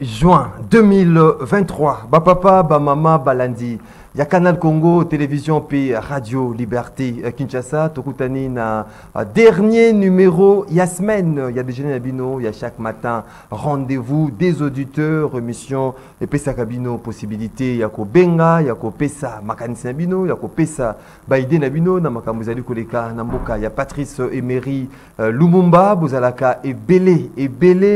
Juin 2023, Bapapa, Bamama, Balandi. Il y a Canal Congo, Télévision puis Radio Liberté Kinshasa. Tokutani na dernier numéro. Il y a semaine, il y a des jeunes Nabino, il y a chaque matin rendez-vous des auditeurs, émission et Pesa Kabino, possibilité. Il y a ko Benga, il y a ko Pesa Makanis Nabino, il y a ko Pesa Baïde Nabino, na Makamuzali Koleka, Namboka. Il y a Patrice Emery Lumumba, Bozalaka et Belé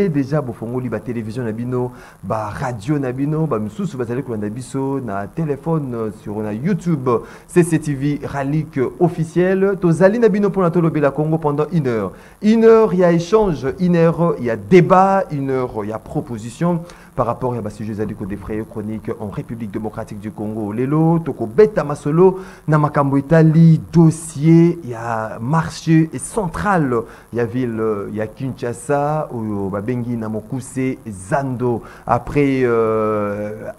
déjà Bofongoli, ba télévision Nabino, ba radio Nabino, ba Moussou, Bazali Kolandabiso, na téléphone. Sur YouTube, CCTV Ralik officiel. Tozali Nabino pour Natolo Bela Congo pendant 1 heure. 1 heure, il y a échange. 1 heure, il y a débat. 1 heure, il y a proposition. Par rapport à ce sujet des frais chroniques en République démocratique du Congo. Lelo, Toko Beta Masolo, Namakambo Italie, dossier, il y a marché central, il y a ville, il y a Kinshasa, ou Babengi, Namokuse, Zando. Après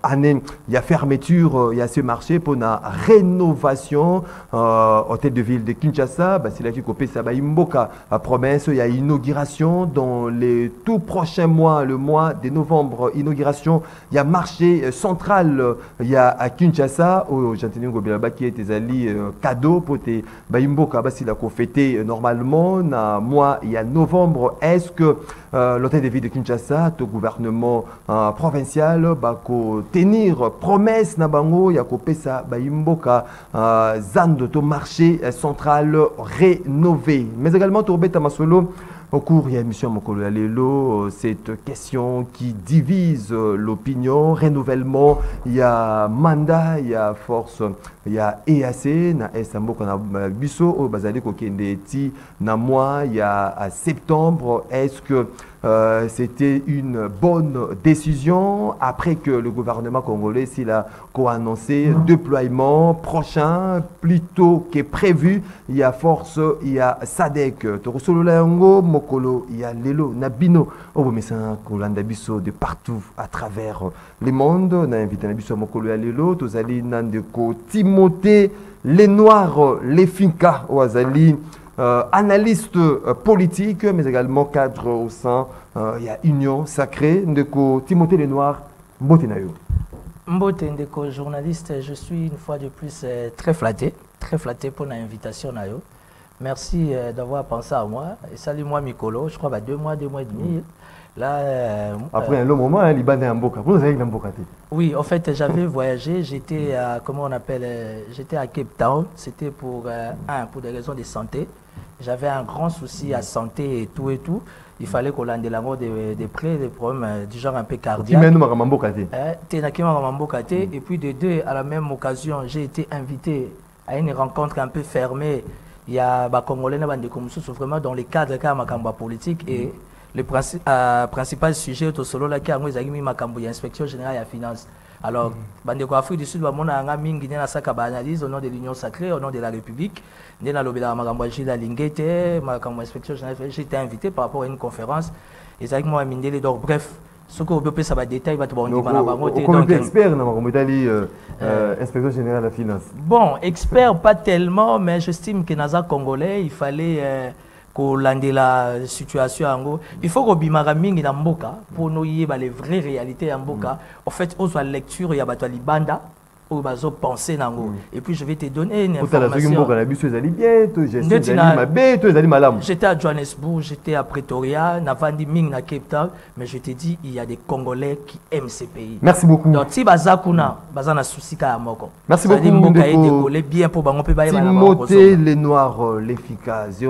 année, il y a fermeture, il y a ce marché pour la rénovation hôtel de ville de Kinshasa. C'est là qu'il copie ça, Imboka. Promesse, il y a inauguration dans les tout prochains mois, le mois de novembre. Inauguration, il y a marché central, il y a à Kinshasa, au Jantinio Gobelaba qui est tes alliés cadeaux pour tes Baimboka, si la fêté normalement, mois, il y a novembre. Est-ce que l'hôtel de ville de Kinshasa, le gouvernement provincial, va tenir promesse Nabango, il y a Pesa Baimboka, Zando, to marché central rénové. Mais également, Tourbeta Masolo. Au cours, il y a l'émission Mokolo Alelo, cette question qui divise l'opinion, renouvellement, il y a mandat, il y a force, il y a EAC, na Esambo qu'on a Bisso, au Bazali Kokendeti, na moi, il y a à septembre. Est-ce que c'était une bonne décision après que le gouvernement congolais s'il a annoncé déploiement prochain plutôt que prévu? Il y a force, il y a Sadek, Torosolo Layango, Mokolo, il y a Lelo, Nabino, Obomesa, Kolanda Bisso de partout à travers le monde. On a invité Nabisso Mokolo et Lelo, Tozali Nandeko, Timothée, les Noirs, les Finka, Oazali. Analyste politique, mais également cadre au sein, il y a Union Sacrée, Ndeko Timothée Lenoir, Mbotenayo. Mbote Ndeko, journaliste, je suis une fois de plus très flatté pour l'invitation. Merci d'avoir pensé à moi. Et salut moi Mikolo, je crois 2 mois et demi. Là, après un long moment, hein, Liban est en Boka. Vous avez en Boka? Oui, en fait, j'avais voyagé, j'étais à, comment on appelle, j'étais à Cape Town. C'était pour des raisons de santé. J'avais un grand souci à santé et tout. Il fallait qu'on ait des près, des problèmes du genre un peu cardiaque. Et puis de deux, à la même occasion, j'ai été invité à une rencontre un peu fermée. Il y a des Congolais vraiment dans le cadre de politique et le principal sujet est solo là qui a l'inspection générale de la finance. Alors, Bandeko Afrique du Sud, on a analyse au nom de l'Union Sacrée, au nom de la République. J'ai été invité par rapport à une conférence. Et ça moi donc bref, ce que vous pouvez savoir détail, va te donc expert dans l'inspection générale de la finance. Bon, expert pas tellement, mais j'estime que dans un Congolais, il fallait la situation. Il faut que Bimaraming dans Mboka pour nous y les vraies réalités en Mboka. En fait, aux lecture, il y a les bandas. Penser et puis je vais te donner une information. J'étais à Johannesburg, j'étais à Pretoria, Navandi Ming na Cape Town, mais je te dis il y a des Congolais qui aiment ces pays. Merci beaucoup. Donc si bazakuna bazana susika à moko. Merci beaucoup. Bien pour bango pe ba Timothée les Noirs l'efficace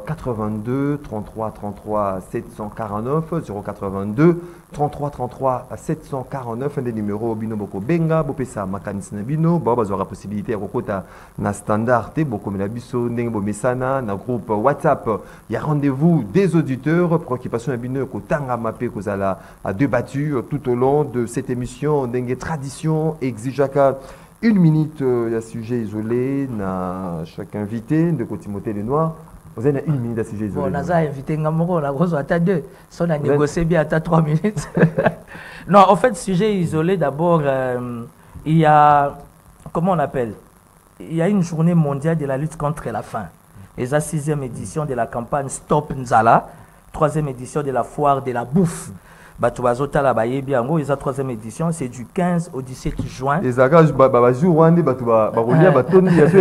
82 33 33 749 082 33 33 749 un des numéros bino boko benga bopesa makanis na bino bazora possibilité à kokota na standard te boko na biso ndenge bomesana na groupe WhatsApp. Il y a rendez-vous des auditeurs, préoccupation na bino ko tanga mapé kozala a débattu tout au long de cette émission ndenge tradition exigeaka 1 minute. Il y a sujet isolé na chaque invité de Timothée Lenoir. Vous avez 1 minute à sujet isolé. On a invité Ngamoko, on a besoin à 2. Si on a négocié bien à 3 minutes. Non, en fait, sujet isolé, d'abord, il y a, comment on appelle? Il y a une journée mondiale de la lutte contre la faim. Et la 6e édition de la campagne Stop Nzala, 3e édition de la foire de la bouffe. Batuazota la Bayebi, en gros, ils ont 3e édition, c'est du 15 au 17 juin. Et ça, quand je joue Rwanda,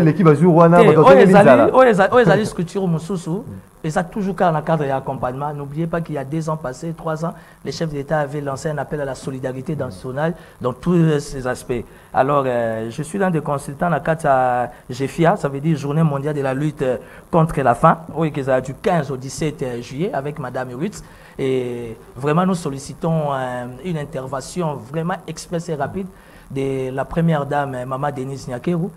l'équipe va jouer Rwanda. Les alliés structure Moussoussou, et ça toujours dans le cadre d'accompagnement. N'oubliez pas qu'il y a 2 ans passés, 3 ans, les chefs d'État avaient lancé un appel à la solidarité nationale dans tous ces aspects. Alors, je suis l'un des consultants dans le cadre de GFIA, ça veut dire Journée mondiale de la lutte contre la faim, oui, qui est du 15 au 17 juillet avec Madame Urutz. Et vraiment, nous sollicitons une intervention vraiment express et rapide de la première dame, Maman Denise Nyakeru,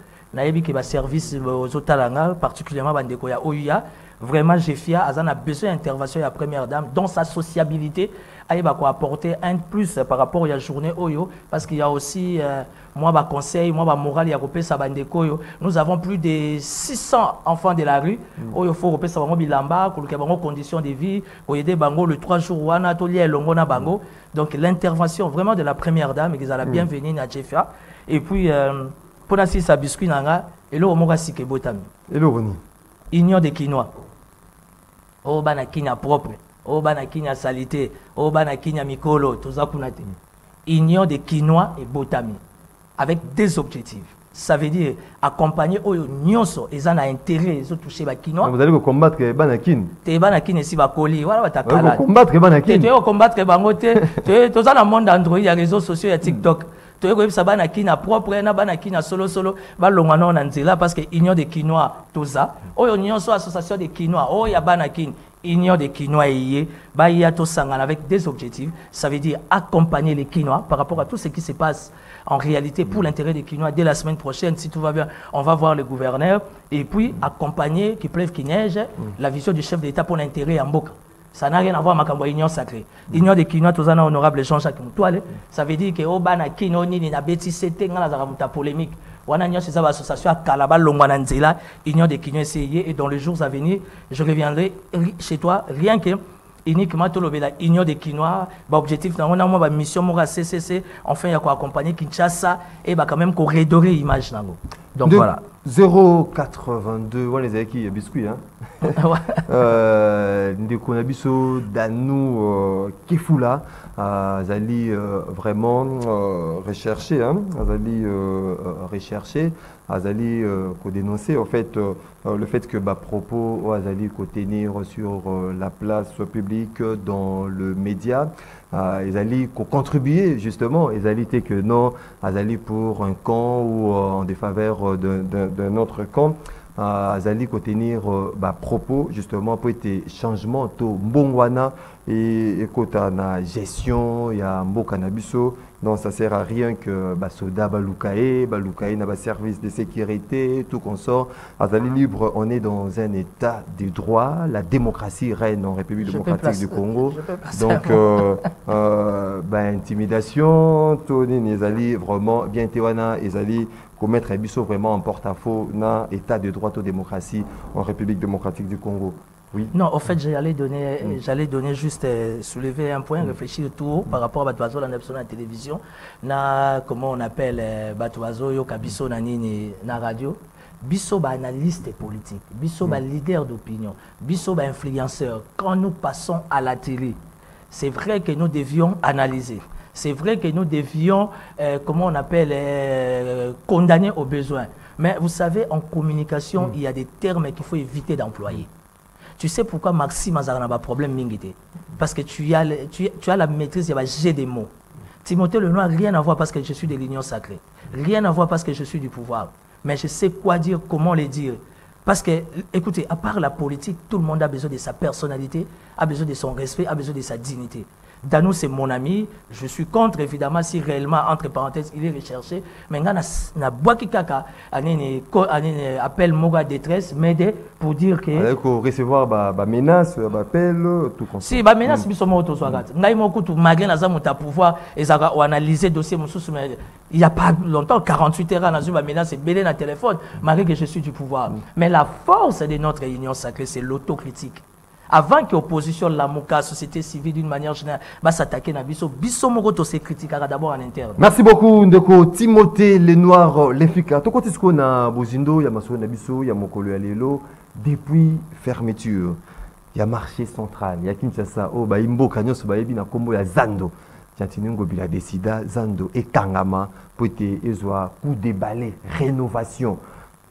qui va service aux Otalanga, particulièrement Bandekoya Ouya. Vraiment, GFIA a besoin d'intervention de la première dame dans sa sociabilité. Elle va apporter un plus par rapport à la journée Oyo, parce qu'il y a aussi, moi, ma conseil, moi, ma morale, il y a repé Sabandekoyo. Nous avons plus de 600 enfants de la rue. Il faut repé Sabango Bilamba, pour les conditions de vie, pour aider Bango le 3 jours, Anatolie, Longona Bango. Donc, l'intervention vraiment de la première dame, ils ont la bienvenue à GFIA. Et puis, pour la sa biscuit, et là, on va s'y botami. Et là, on Union des Quinois. Oh, Banakina propre. Oh, Banakina salité. Oh, Banakina mikolo. Tout ça, Union des Quinois et Botami. Avec des objectifs. Ça veut dire accompagner Nyonso. Ils ont intérêt, ils ont touché les Quinois. Vous allez combattre Banakin. Tu Banakin ici, Bakoli. Voilà, tu vas combattre Banakin. Tu vas combattre Bangote. Tu es dans le monde Android, il y a les réseaux sociaux, il y a TikTok. Tu es ça Banakina propre, Banakina solo, Balongano Nanzela, parce que Union des Quinois, tout ça. Oh, Union soit association des Quinois. Oh, il y a Banakin. Union des Quinois et avec des objectifs. Ça veut dire accompagner les Quinois par rapport à tout ce qui se passe en réalité pour l'intérêt des Quinois. Dès la semaine prochaine, si tout va bien, on va voir le gouverneur et puis accompagner, qu'il pleuve, qu'il neige, la vision du chef d'État pour l'intérêt en Boka. Ça n'a rien à voir avec l'union sacrée. L'union des Quinois, tout ça, honorable Jean-Jacques Moutoile. Ça veut dire que Obana Kino ni na bêtise, c'était la polémique. Union des Quinois et dans les jours à venir, je reviendrai chez toi, rien que uniquement l'Union des Quinois, objectif, on a une mission CCC, enfin il y a quoi accompagner Kinshasa et quand même qu'on redorer l'image. Donc voilà. 082, on les a qui biscuit hein. Ndeko Nabiso Danou Kifula Azali vraiment recherché hein, Azali recherché Azali ko dénoncer en fait le fait que propos Azali ko tenir sur la place publique dans le média Azali ko contribuer justement Azali que non Azali pour un camp ou en défaveur d'un autre camp Azali ko tenir propos justement pour être changement to mbongwana et kota na gestion ya mboka na biso donc ça sert à rien que soda balukae na ba service de sécurité tout consort Azali libre on est dans un état de droit la démocratie règne en République démocratique du Congo donc intimidation Tony Azali vraiment bien tewana Azali commettre un biseau vraiment en porte-à-faux dans l'état de droit aux démocratie en République démocratique du Congo. Oui. Non, en fait, j'allais donner juste soulever un point, réfléchir tout haut par rapport à Batoazo, la télévision, na comment on appelle Batoazo, yo kabiso na nini na radio. Biso ba analyste politique, biso ba leader d'opinion, biso ba influenceur. Quand nous passons à la télé, c'est vrai que nous devions analyser. C'est vrai que nous devions, comment on appelle, condamner aux besoins. Mais vous savez, en communication, il y a des termes qu'il faut éviter d'employer. Tu sais pourquoi Maxime a un problème mingité? Parce que tu as la maîtrise, il y a j'ai des mots. Timothée Lenoir, rien à voir parce que je suis de l'union sacrée. Rien à voir parce que je suis du pouvoir. Mais je sais quoi dire, comment le dire. Parce que, écoutez, à part la politique, tout le monde a besoin de sa personnalité, a besoin de son respect, a besoin de sa dignité. Danou, c'est mon ami. Je suis contre, évidemment, si réellement, entre parenthèses, il est recherché. Mais il y a Boaki Kaka, appel Moga détresse, m'aider pour dire que. Il faut recevoir des menaces, des appels, tout comme ça. Si, des menaces, ils sont morts au soir. Il y a beaucoup de malgré la pouvoir, ils ont analysé le dossier. Il n'y a pas longtemps, 48 heures, dans une menace, c'est belé dans le téléphone, malgré que je suis du pouvoir. Mais la force de notre union sacrée, c'est l'autocritique. Avant que l'opposition, la MOCA, la société civile d'une manière générale, s'attaquer à Bisso, Bisso Mogoto se critiquera d'abord en interne. Merci beaucoup, Ndeko Timothée Lenoir, l'efficace. Tout côté, ce qu'on a Bozindo, il y a Masso Nabisso, il y a Mokolo Alelo, depuis fermeture. il y a marché central, il y a Kinshasa, oh bah imbo kanyo so ba yebi na kombo ya Zando. Jantini Ngobila décida Zando et Kangama pour ezwa coup de balai rénovation.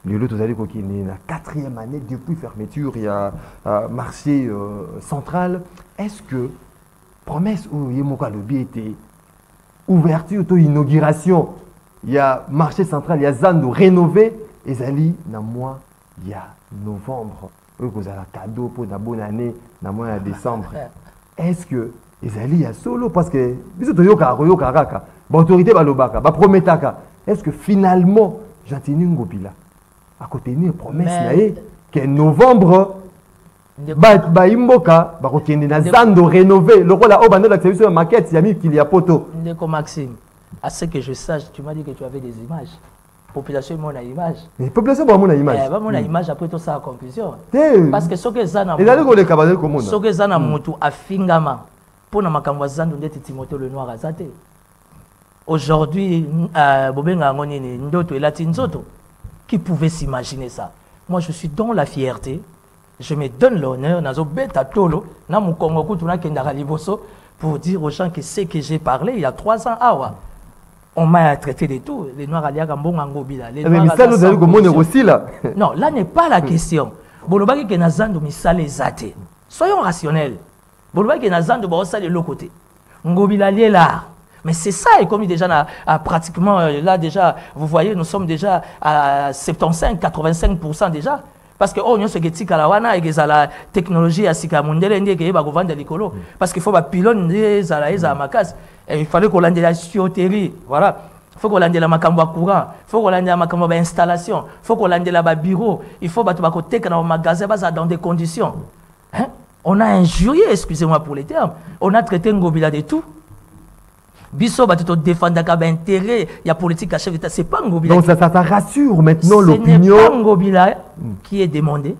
Le lot allez ko na 4e année depuis fermeture, il y a marché central. Est-ce que promesse ou yemoka lobi était ouverture ou inauguration, il y a marché central, il y a Zando rénové et Zali na mois il y a novembre. Vous avez un cadeau pour la bonne année, dans le mois de décembre. Est-ce que Ezali y a solo parce que l'autorité balobaka, prometaka. Est-ce que finalement Jantini Ngobila a côté une promesse que novembre imboka ba kokende na Zando rénové le rôle au bando d'activité de maquette yami qu'il y a poto. Ndeko Maxime, à ce que je sache, tu m'as dit que tu avais des images. Population mon image. Mais population ba mon image. Eh ba mon image après tout ça en conclusion. Parce que ce que Zana. Et là le kabadel comment. Ce que Zana mutu afingama pour na makambo Zando ndeti Timothée le Noir azate. Aujourd'hui bobenga ngonini ndoto elati nzoto. Qui pouvait s'imaginer ça? Moi je suis dans la fierté. Je me donne l'honneur nazo beta tolo na mu Congo kutuna kendara liboso pour dire aux gens que ce que j'ai parlé il y a 3 ans awa. On m'a traité de tout. Les Noirs alias Gambon Ngobila. Mais ça nous a dit aussi là. Non, là n'est pas la question. Bolobaki ke nazando misale zate. Soyons rationnels. Bolobaki ke nazando ba osale de l'autre côté. Ngobila lié là. Mais c'est ça et comme déjà pratiquement là déjà vous voyez nous sommes déjà à 75-85% déjà. Parce que on se geti kalawana et la technologie à sika mondele ndeke ba govanda likolo parce qu'il faut ba pylône des alaïsa makas et il fallait qu'on lande la tuyauterie voilà il faut qu'on lande la makambo courant il faut qu'on lande la makambo installation il faut qu'on lande la bureau il faut ba côté dans magasin dans des conditions hein? On a injurié, excusez-moi pour les termes, on a traité Ngobila de tout. Bisso va te défendre intérêt, il y a politique à chef d'État, c'est pas Ngobila. Donc ça rassure maintenant l'opinion. C'est pas Ngobila qui est demandé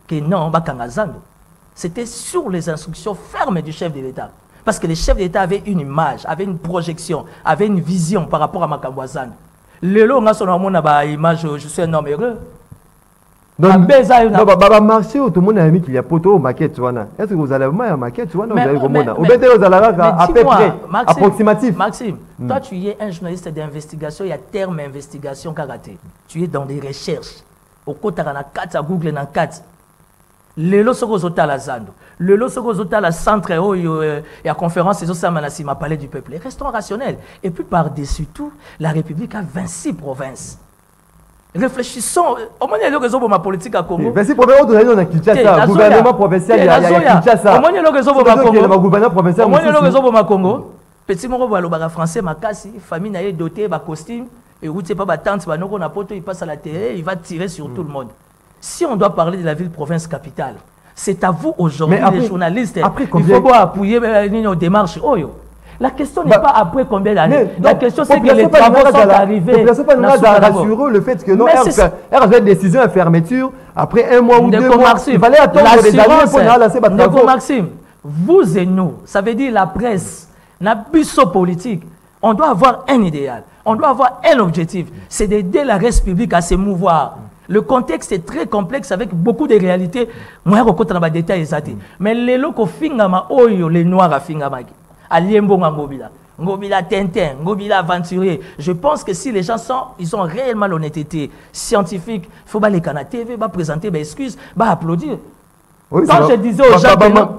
que non, Bakanga Zando. C'était sur les instructions fermes du chef de l'État. Parce que le chef d'État avait une image, avait une projection, avait une vision par rapport à Makambo Zando. Le lot, on a son image, je suis un homme heureux. Donc, marché, tout le monde a mis qu'il y a poteau maquette. Est-ce que vous allez avoir maquette? À peu près, approximatif. Maxime, toi tu es un journaliste d'investigation, il y a terme investigation karaté. Tu es dans des recherches. Au côté de Google, dans 4. Le lot soko la Zando. Le lot soko la centre et à conférence, c'est ça m'a parlé du peuple. Restons rationnels. Et puis par-dessus tout, la République a 26 provinces. Réfléchissons. Au moins, il y a raison pour ma politique à Congo. 26 provinces, on a Kinshasa. Gouvernement provincial, il y a Kinshasa. Au moins, il y a raison pour ma Congo. Gouvernement provincial. Au moins, il y a raison pour ma Congo. Petit moro le baga français, ma casse, famille n'a doté, ma costume, et où c'est pas ma tante, ma non, il passe à la télé, il va tirer sur tout le monde. Si on doit parler de la ville-province capitale, c'est à vous aujourd'hui, les journalistes. Il faut pas appuyer nos démarches. La question n'est pas après combien d'années. La question c'est que les travaux sont arrivés. Ne pas rassurer le fait que non, elle a une décision à fermeture après 1 mois ou 2 mois. Il fallait attendre des années pour lancer les travaux. Maxime, vous et nous, ça veut dire la presse, la bureau politique, on doit avoir un idéal, on doit avoir un objectif, c'est d'aider la reste publique à se mouvoir. Le contexte est très complexe avec beaucoup de réalités. Moi, je ne sais pas les détails. Mais les locaux fingama, les noirs à fingama. Aliembo Ngobila, Ngobila Tintin, Ngobila aventurier. Je pense que si les gens ils ont réellement l'honnêteté scientifique, il faut pas les canaux TV, présenter des excuses, applaudir. Oui, quand je disais aux gens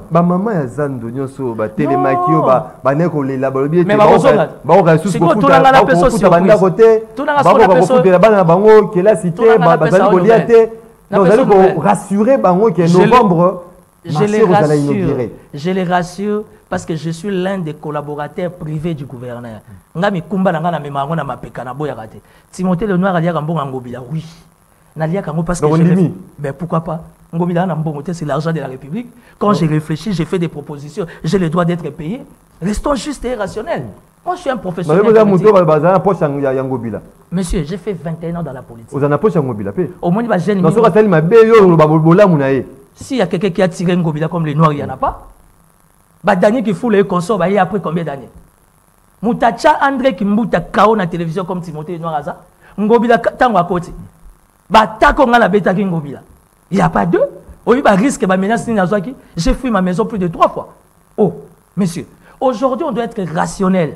maman ya Zando nyoso ba télémakio ba neko le labolobi mais ba ressources pour tout la personne banda côté ba bana bango qui la cité ba zali koliate donc zali ko rassurer bango que novembre je les rassure parce que je suis l'un des collaborateurs privés du gouverneur. Ngami kumba na ngana memango na mapeka na boya raté. Timothée le Noir alia Ngambonga Ngobila oui. Nalia Kango parce que ben pourquoi pas? Ngobila na Mbongo c'est l'argent de la République. Quand j'ai réfléchi, j'ai fait des propositions, j'ai le droit d'être payé. Restons justes et rationnels. Moi je suis un professionnel. Monsieur, j'ai fait 21 ans dans la politique. Vous en approche Ngobila pe. Au moins il va jeune. S'il y a quelqu'un qui a tiré Ngobila comme les Noirs, il n'y en a pas. Daniel qui fout les consorts, il y a après combien d'années? Moutacha André qui mouta KO na télévision comme Timothée Noiraza. Ngobila tango à côté. Tako nga la beta ki Ngobila. Il n'y a pas deux. Oui, bah risque, bah menace, j'ai fui ma maison plus de 3 fois. Oh, messieurs, aujourd'hui, on doit être rationnel.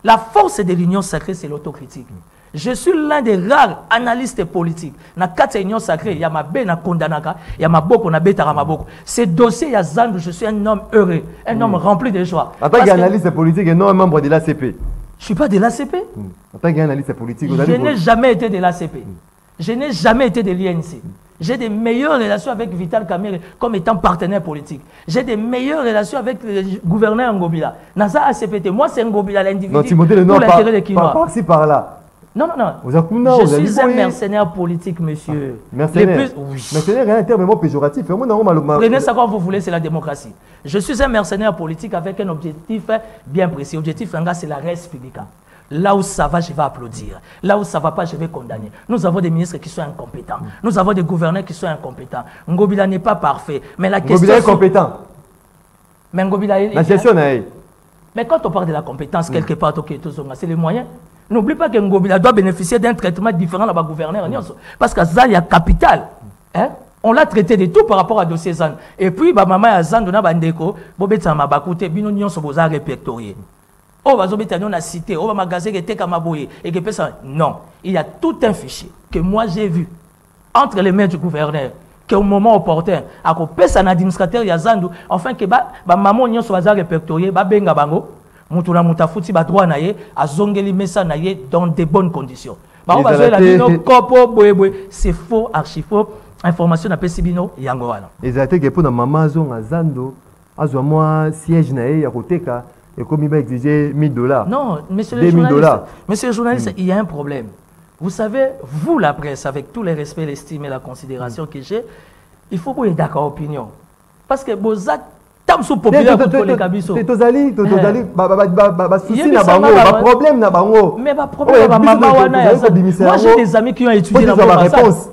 La force de l'union sacrée, c'est l'autocritique. Je suis l'un des rares analystes politiques. Dans 4 unions sacrées, il y a ma bé na kondanaka, il y a ma boko na betara ma boko. Ces dossiers, il y a Zandu, je suis un homme heureux, un homme rempli de joie. En tant qu'analyste politique et non un membre de l'ACP. Je ne suis pas de l'ACP. En tant qu'analyste politique, je n'ai jamais été de l'ACP. Je n'ai jamais été de l'INC. J'ai des meilleures relations avec Vital Kamerhe comme étant partenaire politique. J'ai des meilleures relations avec le gouverneur Ngobila. Dans ça, ACPT, moi, c'est Ngobila, l'individu. Non, Timothée Lenoir, pour l'intérêt des Kinois. Par-ci, par-là. Non, non, non. Je suis un mercenaire politique, monsieur. Mercenaire. Mercenaire est un terme péjoratif. Prenez ça quand vous voulez, c'est la démocratie. Je suis un mercenaire politique avec un objectif bien précis. L'objectif, c'est la res publica. Là où ça va, je vais applaudir. Là où ça ne va pas, je vais condamner. Nous avons des ministres qui sont incompétents. Nous avons des gouverneurs qui sont incompétents. Ngobila n'est pas parfait. Mais la question. Ngobila est compétent. Mais Ngobila est. La gestion est. Mais quand on parle de la compétence, quelque part, c'est les moyens. N'oublie pas que Ngobila doit bénéficier d'un traitement différent dans le gouverneur. Parce que Zan, il y a capital. Hein? On l'a traité de tout par rapport à dossier Zan. Et puis, maman a Zan, on a Bandeko, Bobet Samabakute, Bino Nyon Soboza répertorié. Oh, on a cité, oh, magasin qui était Kamaboye, et que ça. Non, il y a tout un fichier que moi j'ai vu entre les mains du gouverneur, qu'au moment opportun, à côté de l'administrateur Yazandu, enfin que maman Nyon Soboza répertorié, Benga Bango. Mutuna mutafuti ba droit naie a zongeli messa naie dans de bonnes conditions. Ba ba zo la bino kopo boyeboy, c'est faux, archi faux. Information na pesibino yango wana. Ezate ke pona mama zo ngazando azwa moi siège naie ya koteka et comme il va exiger $1000. Non, monsieur le journaliste. Monsieur le journaliste, il y a un problème. Vous savez, vous la presse avec tout le respect, l'estime et la considération que j'ai, il faut vous être d'accord opinion. Parce que Bozak tam sous populaire contre les Kabiso. Tozali, souci na bango, problème na bango. Mais problème na maman wana. Moi j'ai des amis qui ont étudié dans la réponse.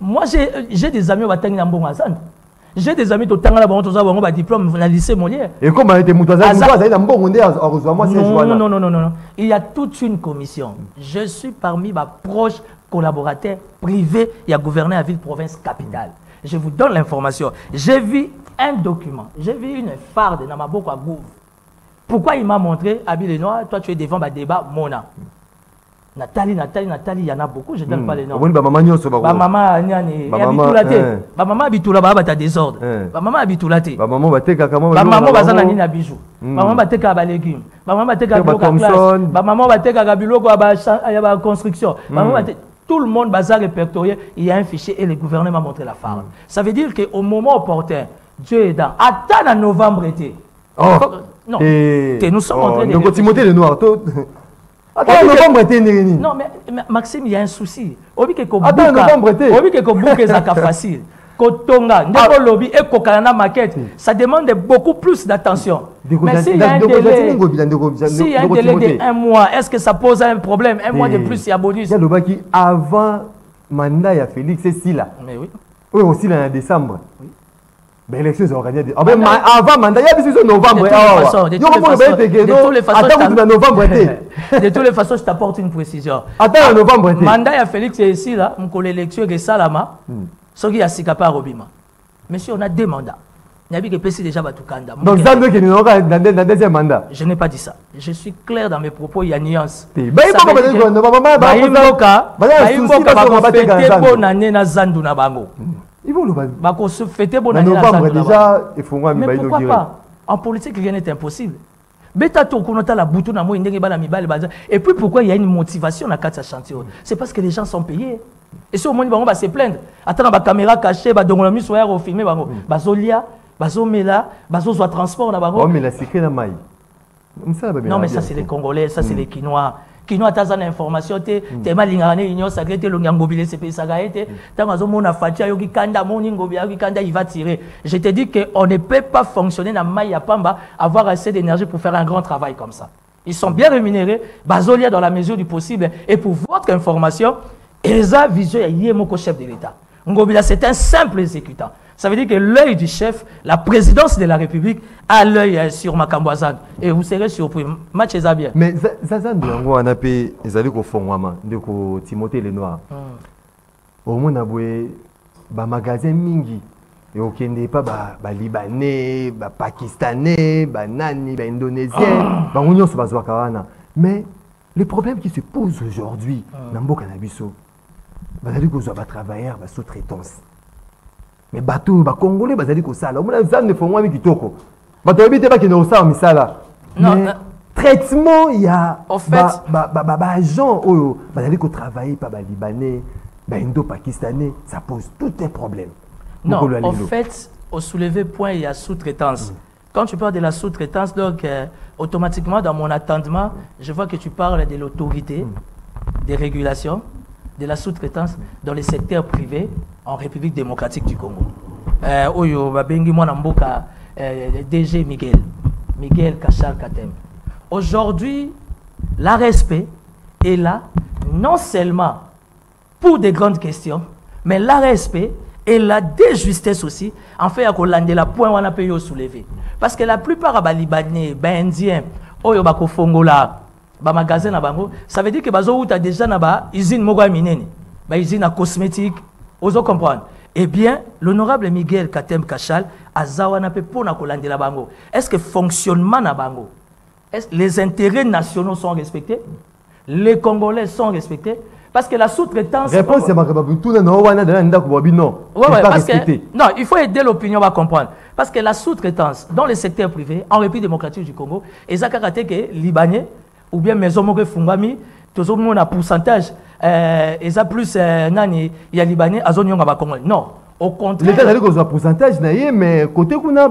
Moi j'ai des amis au Batangi na Mbongazan. J'ai des amis au Tanga na Bango toza bango ba diplôme na lycée Molière. Et comment était Moutazali na Mbongo ndé heureusement moi c'est joie. Non. Il y a toute une commission. Je suis parmi ma proches collaborateurs privés, il y a gouverneur à ville province capitale. Je vous donne l'information. J'ai vu un document. J'ai vu une farde dans ma boucle à Gouv. Pourquoi il m'a montré, Abi Lenoir, toi tu es devant le débat, Mona. Nathalie, il y en a beaucoup, je ne donne pas les noms. Maman, maman habitula ba désordre. Maman habitula te. Maman bateka comment maman bazana ni na bijou. Maman bateka ba légumes. Maman bateka ba classe. Maman bateka biloko ba construction. Maman bateka tout le monde bazar répertorié, il y a un fichier et le gouvernement m'a montré la farde. Ça veut dire qu'au moment opportun, Dieu est dans. Attends en novembre été. Non, nous sommes en train de. Donc Timothée Lenoir. Attends novembre été. Non, mais Maxime, il y a un souci. Attends novembre été. Obi que bouquet ça facile. Kotonga, ndeko lobby et kokana maquette, ça demande beaucoup plus d'attention. Mais s'il y a un délai de 1 mois, est-ce que ça pose un problème? 1 mois de plus, il y a bonus. Il y a le bas qui avant mandat il y a Félix c'est si là. Mais oui. Oui, aussi en décembre. Oui. Mais l'élection est organisée. Avant mandat, il y a bis novembre. De toutes les façons, je t'apporte une précision. Attends novembre. Mandat il y a Félix c'est ici là, mon l'élection est Salama. Ce qui a Sikapa Robima. Monsieur, on a deux mandats. Il y a déjà Batukanda. Donc, ça veut dire qu'il y a un deuxième mandat. Je n'ai pas dit ça. Je suis clair dans mes propos, il y a nuance. Mais pourquoi pas? En politique, rien n'est impossible. Et puis pourquoi il y a une motivation à Katsa chantier? C'est parce que les gens sont payés. Et si au moins ils vont se plaindre, attends la caméra cachée, bah donc on a mis sur au filmer, bah zolia, bah zomela, bah zozo transport là bas. Oh mais la sécurité na maille. Non mais ça c'est les Congolais, ça c'est les Quinois. Quinois t'as une information, t'es malingane union sacrée, t'es l'ongangobile c'est pays sagaete. T'as mazo mon afatia yogi kanda mon ingobia yogi kanda il va tirer. Je te dis que on ne peut pas fonctionner dans maille à Pamba, avoir assez d'énergie pour faire un grand travail comme ça. Ils sont bien rémunérés, bazolia dans la mesure du possible. Et pour votre information, Eza Vision est Yemoko chef de l'État. Ngobila, c'est un simple exécutant. Ça veut dire que l'œil du chef, la présidence de la République, a l'œil sur Makambouazan. Et vous serez surpris. Match est bien. Mais Zazan, on a payé les alliés au fond, de Timothée Lenoir. Au moins, on a un magasin Mingi. Et ok, n'est pas Libanais, Pakistanais, Nani, Indonésien, Union Sobazwakawana. Mais le problème qui se pose aujourd'hui, Nambo Canabiso, c'est que vous avez travaillé à sous-traitance. Mais bateau, Congolais, vous avez dit que ça, là, vous ne font moins de kitoko. Bateau, vous n'avez pas qu'il y a ça, là. Non. Traitement, il y a gens qui ont travaillé par les Libanais, les Indo-Pakistanais, ça pose tout un problème. Non, en fait, au soulevé point, il y a sous-traitance. Quand tu parles de la sous-traitance, donc automatiquement dans mon attendement, je vois que tu parles de l'autorité, des régulations, de la sous-traitance dans les secteurs privés en République démocratique du Congo. DG Miguel Kachal Katem. Aujourd'hui, l'ARSP est là, non seulement pour des grandes questions, mais l'ARSP est là de justesse aussi, en fait, à la point où on a pu soulever. Parce que la plupart des Libanais, des Indiens, des Fongola, des magasins, ça veut dire que tu as déjà une usine une usine à cosmétiques, vous comprenez. Eh bien, l'honorable Miguel Katem Kachal, est-ce que le fonctionnement na bango, les intérêts nationaux sont respectés? Les Congolais sont respectés? Parce que la sous-traitance... Réponse, c'est non, il faut aider l'opinion à comprendre. Parce que la sous-traitance dans le secteur privé, en République démocratique du Congo, et ça a que Libanais, ou bien Maison Mogé Fungami, tout le monde a pourcentage, et ça plus, il y a Libanais, à zone Congolais. Non. Au contraire, l'État a dit qu'on a un pourcentage, mais côté qu'on a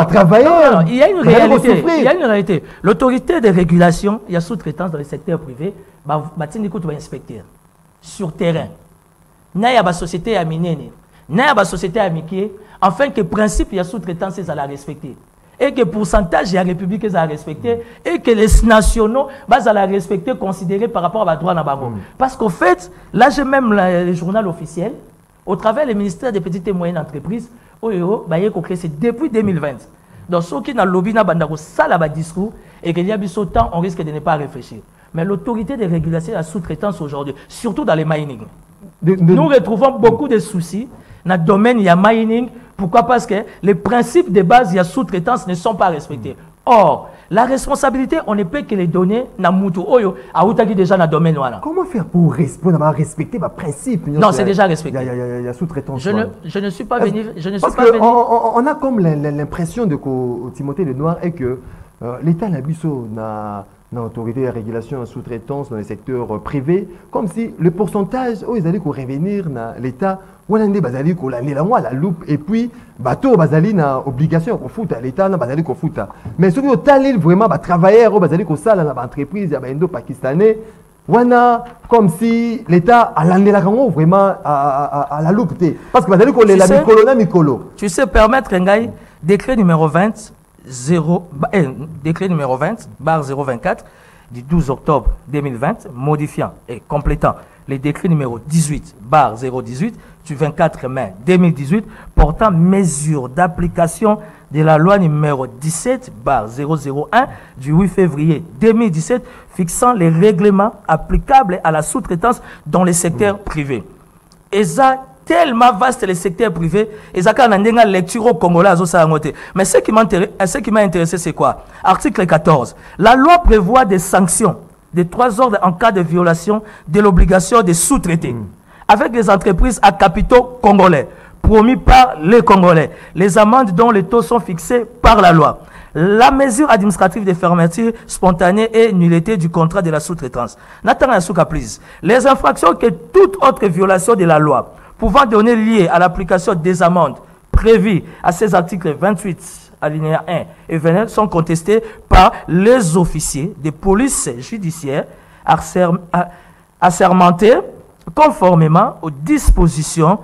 travaillé. Non, il y a une réalité. Il y a une réalité. L'autorité de régulation, il y a sous-traitance dans le secteur privé, va inspecter sur terrain. Il y a une société à Minene, il y a une société à Miké, afin que le principe, il y a sous-traitance, c'est à la respecter. Et que le pourcentage, il y a la République, c'est à respecter. Et que les nationaux, à la respecter, considérés par rapport à la droit. Parce qu'au fait, là, j'ai même le journal officiel. Au travers du ministère des petites et moyennes entreprises, c'est depuis 2020. Donc, ceux qui ont lobby, ça là discours, et qu'il y a ce temps, on risque de ne pas réfléchir. Mais l'autorité de régulation de la sous-traitance aujourd'hui, surtout dans les mining, nous retrouvons beaucoup de soucis dans le domaine il y a mining. Pourquoi? Parce que les principes de base il y a sous-traitance ne sont pas respectés. Or, la responsabilité, on ne peut que les donner à Moutou Oyo, à Outaki déjà dans le domaine. Comment faire pour respecter les principes? Non, c'est déjà respecté. Il y a sous-traitance. Je ne suis pas venu. On a comme l'impression de que Timothée Lenoir est que l'État n'a autorité de régulation sous-traitance dans les secteurs privés, comme si le pourcentage, ils allaient revenir dans l'État, ou la loupe, et puis, bateau, bazali na obligation qu'on fout à l'État, na bazali qu'on fout. Mais ceux qui ont vraiment travailler, bazali qu'on sale dans l'entreprise, il y a indo-pakistanais, wana comme si l'État a l'année vraiment à la loupe. Parce que bazali qu'on est la micolo. Tu sais, permettre un gars, décret numéro 20, décret numéro 20, barre 024, du 12 octobre 2020, modifiant et complétant les décrets numéro 18, barre 018, du 24 mai 2018, portant mesures d'application de la loi numéro 17, barre 001, du 8 février 2017, fixant les règlements applicables à la sous-traitance dans les secteurs privés. Et ça, tellement vaste les secteurs privés, et ça a une lecture au Congolais. Mais ce qui m'a intéressé, c'est quoi? Article 14. La loi prévoit des sanctions de 3 ordres en cas de violation de l'obligation de sous-traiter avec les entreprises à capitaux congolais, promis par les Congolais. Les amendes dont les taux sont fixés par la loi. La mesure administrative de fermeture spontanée et nullité du contrat de la sous-traitance. Nathan Souka, please. Les infractions que toute autre violation de la loi pouvant donner lieu à l'application des amendes prévues à ces articles 28, alinéa 1 et 29 sont contestés par les officiers de police judiciaire assermentés conformément aux dispositions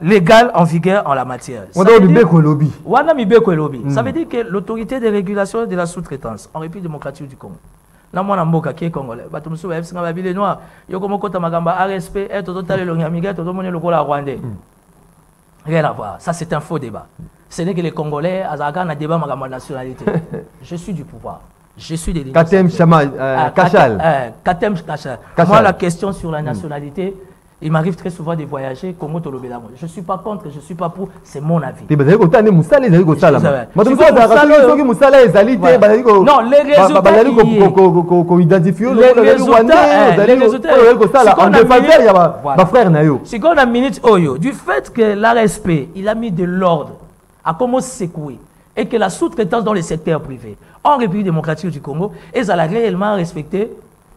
légales en vigueur en la matière. Ça veut dire que l'autorité de régulation de la sous-traitance en République démocratique du Congo, na mwana mboka qui est congolais bato musu ba FCNga babile noir yoko mokota magamba RSP et toto tale lo nyamiga toto mone lo kola rwandais. Rien à voir, ça c'est un faux débat. Ce n'est que les Congolais azaka na débat magamba nationalité. Je suis du pouvoir. Je suis de Katem Chama Kachal. Katem Kachal. Moi la question sur la nationalité, Il m'arrive très souvent de voyager Congo Tolobela. Je ne suis pas contre, je ne suis pas pour, c'est mon avis. Non, les résultats, si on a minute Oyo, du fait que l'ARSP, il a mis de l'ordre à comment secouer et que la sous-traitance dans le secteur privé en République démocratique du Congo, et ça l'a réellement respecté,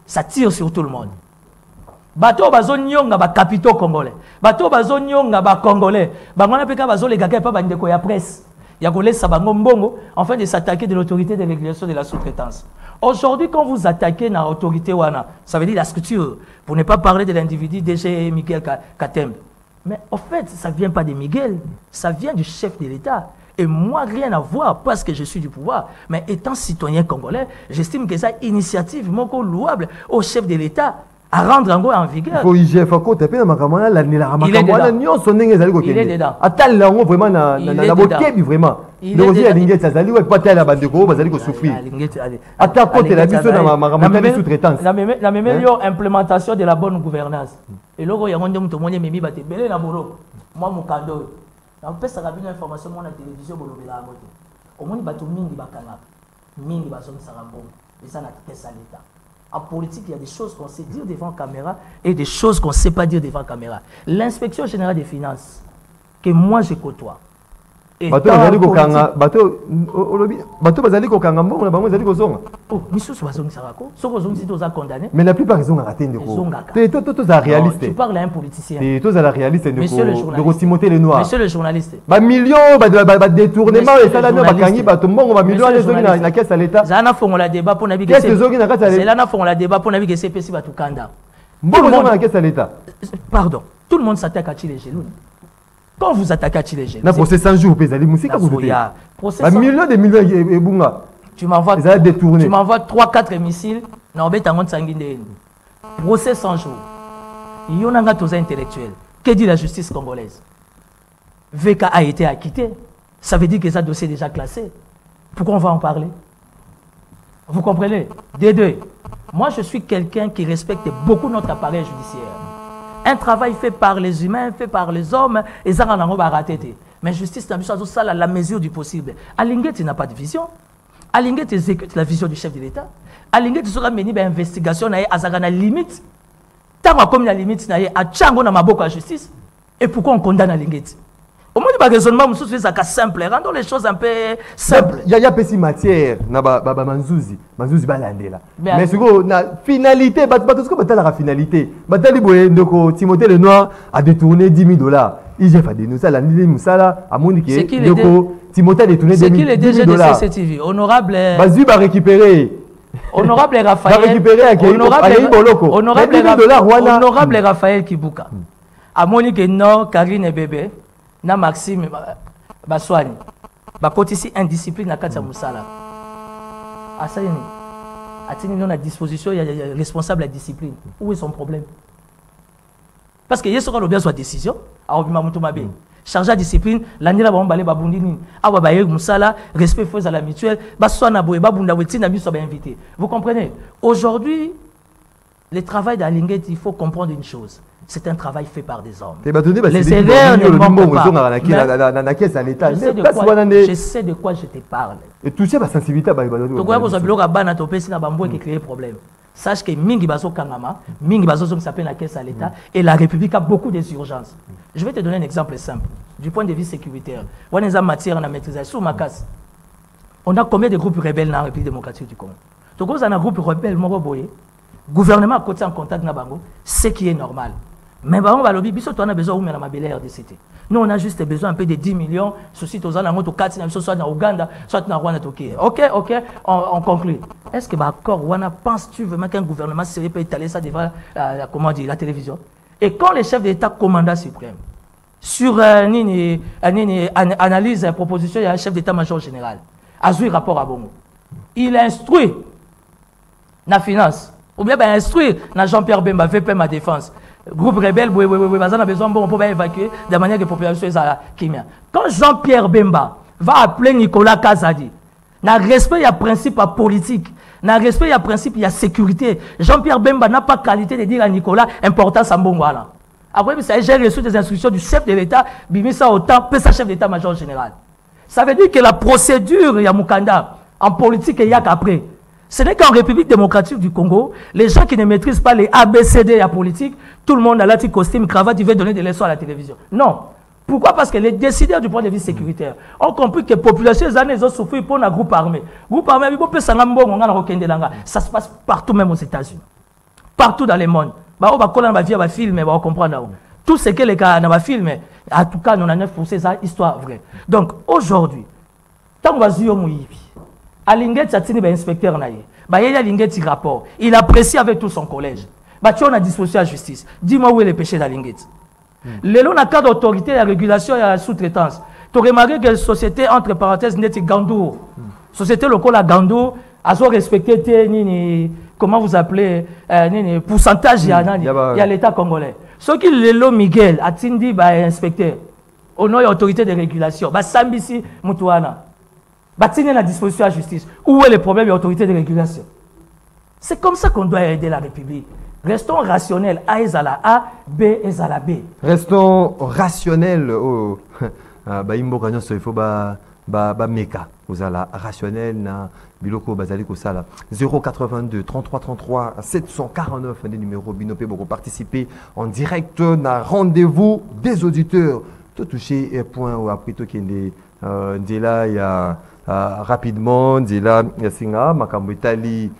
ça tire sur tout le monde. Bato bazo nyonga ba capitaux congolais. Bato bazo nyonga ba congolais. Bangona peka bazo les gars pas bandeko ya presse. Ya golé sabango mbongo afin de s'attaquer de l'autorité de régulation de la sous-traitance. Aujourd'hui, quand vous attaquez dans l'autorité wana, ça veut dire la structure, pour ne pas parler de l'individu DG Miguel Katembe. Mais en fait, ça ne vient pas de Miguel, ça vient du chef de l'État. Et moi, rien à voir parce que je suis du pouvoir. Mais étant citoyen congolais, j'estime que ça initiative louable au chef de l'État à rendre en vigueur. Il est dedans. La meilleure implémentation de la bonne gouvernance. Et là, il y a un homme qui a mis moi, mon cadeau. On peut savoir une information sur la télévision. Au moins, il y a des choses en politique, il y a des choses qu'on sait dire devant la caméra et des choses qu'on ne sait pas dire devant la caméra. L'inspection générale des finances, que moi je côtoie, mais la plupart ils ont raté de réaliste. Tu parles à un politicien. Monsieur le journaliste. Monsieur le journaliste. Millions de détournements et ça là millions de caisse à l'État. Zana font la débat pour naviguer. C'est là na font la débat pour naviguer CPC Batukanda. Pardon. Tout le monde s'attaque à Chile Gelou. Quand vous attaquez à Chile Gelou. Procès 100 jours, millions de millions tu m'envoies 3-4 missiles, procès 100 jours. Il y a un intellectuel. Que dit la justice congolaise? VK a été acquitté. Ça veut dire que ça dossier est déjà classé. Pourquoi on va en parler? Vous comprenez? Des deux. Moi, je suis quelqu'un qui respecte beaucoup notre appareil judiciaire. Un travail fait par les humains, fait par les hommes, et ça, on a raté. Mais justice, c'est à la mesure du possible. Alinguet, il n'a pas de vision. Alinguet exécute la vision du chef de l'État. Alinguet sera mené une investigation, il y a une limite. Tant qu'on a une limite, il y a une justice. Et pourquoi on condamne Alinguet? Au moins, il y a un raisonnement simple. Rendons les choses un peu simples. Il y a une matière, Manzouzi Balandela. Mais la finalité, la finalité. Timothée Lenoir a détourné $10,000. Il a fait des nouvelles, c'est qui le DG de CCTV? Honorable. Bazu va récupérer. Honorable Raphaël. Honorable Raphaël Kibuka. À Monique non, Karine et Bébé. Na Maxime Baswani bakoti ici indiscipline na kati ya musala asayeni atini non à disposition il y a responsable à discipline. Où est son problème? Parce que yeso ko bien soit décision a obima mutu mabe chargé à discipline l'année là ba balé ba bundini awa ba ye musala respect faut à la mutuelle baswana boye ba bunda wetina biso ba invité. Vous comprenez? Aujourd'hui le travail d'Alinguet, il faut comprendre une chose. C'est un travail fait par des hommes. Les erreurs ne manquent pas. Je sais de quoi je te parle. Et toucher ma sensibilité. Sache que Mingi Bazo Kangama, Mingi Bazo s'appelle la caisse à l'État, et la République a beaucoup d'urgences. Je vais te donner un exemple simple. Du point de vue sécuritaire, on a matière à maîtriser. Sous ma casse, on a combien de groupes rebelles dans la République démocratique du Congo? Donc, on a un groupe rebelle, le gouvernement a côté en contact avec Bango, ce qui est normal. Mais on a besoin de la belle RDCT. Nous, on a juste besoin un peu de 10 millions, soit en Ouganda, soit en Rwanda. Ok, on conclut. Est-ce que d'accord, Wana pense-tu vraiment qu'un gouvernement sérieux peut étaler ça devant la télévision? Et quand le chef d'État commandant suprême, sur analyse et proposition, il y a un chef d'État-major général, a joué rapport à Bongo. Il instruit la finance, ou bien instruire Jean-Pierre Bemba, VP ma défense. Groupe rebelle, on a besoin de évacuer de manière que la population soit à Kimia. Quand Jean-Pierre Bemba va appeler Nicolas Kazadi, n'a respect, il y a principe à politique, n'a respect, il y a principe, il y a sécurité. Jean-Pierre Bemba n'a pas qualité de dire à Nicolas, importance à Mbongwala. Après, j'ai reçu des instructions du chef de l'État, Bimisa autant, peut sa chef d'État-major général. Ça veut dire que la procédure, il y a Mukanda, en politique, il y a qu'après. Ce n'est qu'en République démocratique du Congo, les gens qui ne maîtrisent pas les ABCD à politique, tout le monde a là, costume, cravate, il veut donner des leçons à la télévision. Non. Pourquoi? Parce que les décideurs du point de vue sécuritaire ont compris que les populations ont souffert pour un groupe armé. Groupe armé, ça se passe partout, même aux États-Unis. Partout dans le monde. On va film, on va comprendre. Tout ce que les gars dans le film, en tout cas, 99% c'est histoire vraie. Donc aujourd'hui, tant que vous avez Alinget Satini est inspecteur, il a Alinget rapport. Il apprécie avec tout son collège. On a disposition à la justice. Dis-moi où est le péché d'Alinget. Le long cadre d'autorité, la régulation et la sous-traitance. Tu as remarqué que la société, entre parenthèses, n'est pas Gandour. Société locale à Gandour, a respecté, comment vous appelez, pourcentage, il y a l'État congolais. Ce qui est le Miguel, a Tindi, inspecteur, au nom de l'autorité de régulation, Sambisi Moutouana. Bâtir la disposition à la justice. Où est le problème de l'autorité de régulation? C'est comme ça qu'on doit aider la République. Restons rationnels. A est à la A, B est à la B. Restons rationnels. Il faut meka. Vous avez rationnel na biloko bazali ko sala 082 33 33 749 des numéros binopé pour participer en direct na rendez-vous des auditeurs. Tout touché point ou après tout qui est là il y a rapidement Dila Yasinga Makambu Itali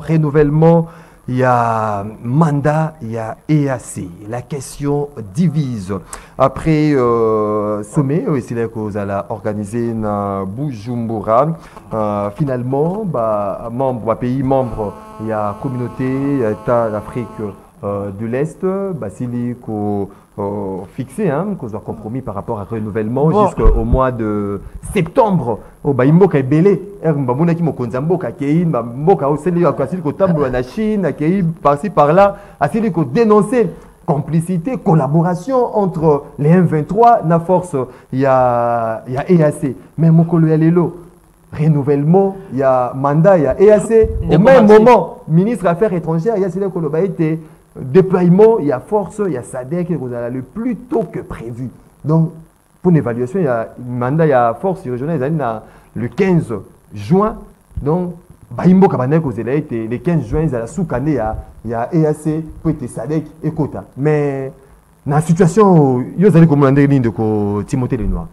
renouvellement il y a mandat, il y a EAC. La question divise. Après sommet, c'est là qu'on a organisé na Bujumbura. Finalement, pays membre, il y a communauté, État d'Afrique de l'Est, Basili fixé, qu'on a compromis par rapport à renouvellement jusqu'au mois de septembre. Mboka ebele, mbamuna ki mokonza mboka kei, mboka oseli akasili ko tambola na Chine, kei par-ci par-là, asili ko dénoncer complicité, collaboration entre les M23 na force, il y a EAC, mais mokolo ya lelo renouvellement, il y a mandat, il y a EAC, au même moment, ministre Affaires étrangères, il y a cela qu'on a été déploiement, il y a force, il y a SADC, vous allez le plus tôt que prévu. Donc, pour une évaluation, il y a mandat, il y a force régionale, le 15 juin. Donc, le 15 juin, il y a sous-cané, il y a EAC, pour être SADC et Kota. Mais, dans la situation, il y a des commandes de Timothée Lenoir.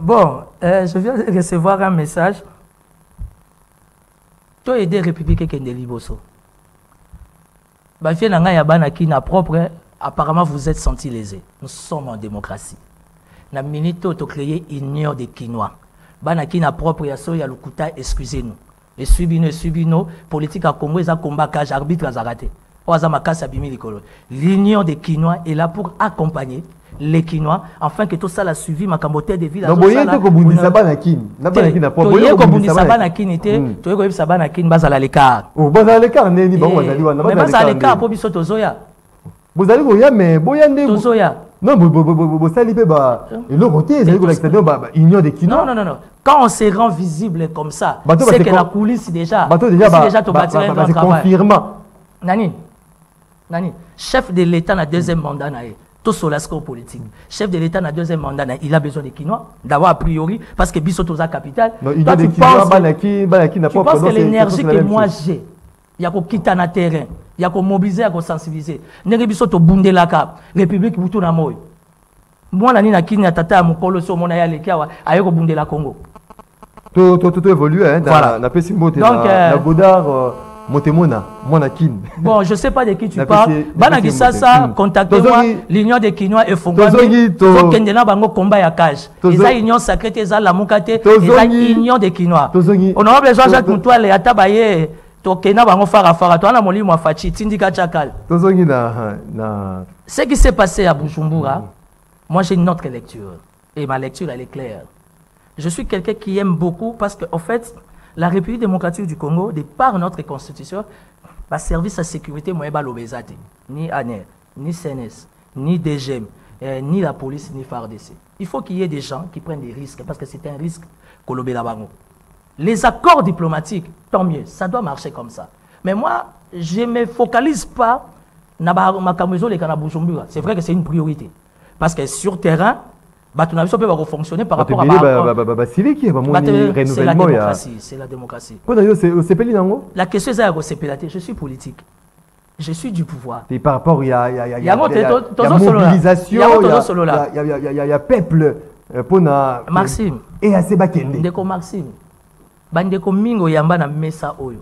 Bon, je viens de recevoir un message. Tu as aidé la République qui est Liboso. Apparemment, vous êtes senti lésé. Nous sommes en démocratie. La minute où tu as créé une union des Kinois. Banaki na propre yaso ya lukuta, excusez-nous. Et subino, politique à Congo, ils ont combat cage arbitre à Zarate. L'union des Kinois est là pour accompagner les Kinois, afin que tout ça la suivi ma camboté de ville. Vous allez voir, mais non, vous allez voir, et le côté, union des Kinois. Non. Quand on se rend visible comme ça, c'est que la coulisse déjà. C'est confirmant. Nani, chef de l'État na deuxième mandat tout solasco politique. Chef de l'État na deuxième mandat, il a besoin des Kinois, d'abord a priori, parce que Bissoto a capital. Toi, tu penses que l'énergie que moi j'ai, il y a qu'on quitte na terrain, il y a qu'on mobiliser, il y a qu'on sensibiliser. N'est Bissoto bunde la cap, République Boutou na moy. Moi, la nina kini tata mukolo so mona ya lekiawa, ayeko bunde la Congo. Tout évolue, hein, dans la Pessimbote, la Godard. Bon, je ne sais pas de qui tu parles. Banagisa, contactez-moi. L'union des Kinois est fondée. Donc, Kendena Bango combat ya cage. Ils ont union sacrée, ils ont la moukate, ils ont union des Kinois. Honorable Jean-Jacques Moutoile, Atabaye, Tokena Bango Farafara, toi, on a mon lit, moi, Fachi, Tindika Chakal. Ce qui s'est passé à Bujumbura, moi, j'ai une autre lecture. Et ma lecture, elle est claire. Je suis quelqu'un qui aime beaucoup parce qu'en fait, la République démocratique du Congo, de par notre constitution, va servir sa sécurité, ni ANER, ni CNS, ni DGM, ni la police, ni FARDC. Il faut qu'il y ait des gens qui prennent des risques, parce que c'est un risque. Les accords diplomatiques, tant mieux, ça doit marcher comme ça. Mais moi, je ne me focalise pas na makamwezo les Bujumbura. C'est vrai que c'est une priorité. Parce que sur terrain, on peut fonctionner par rapport à c'est la démocratie. C'est la démocratie. La question est je suis politique. Je suis du pouvoir. Et par rapport, il y a mobilisation, il y a peuple. Maxime. Et à Sebakende. Ndeko Maxime. Bandeko Mingo Yamba na Mesa Oyo.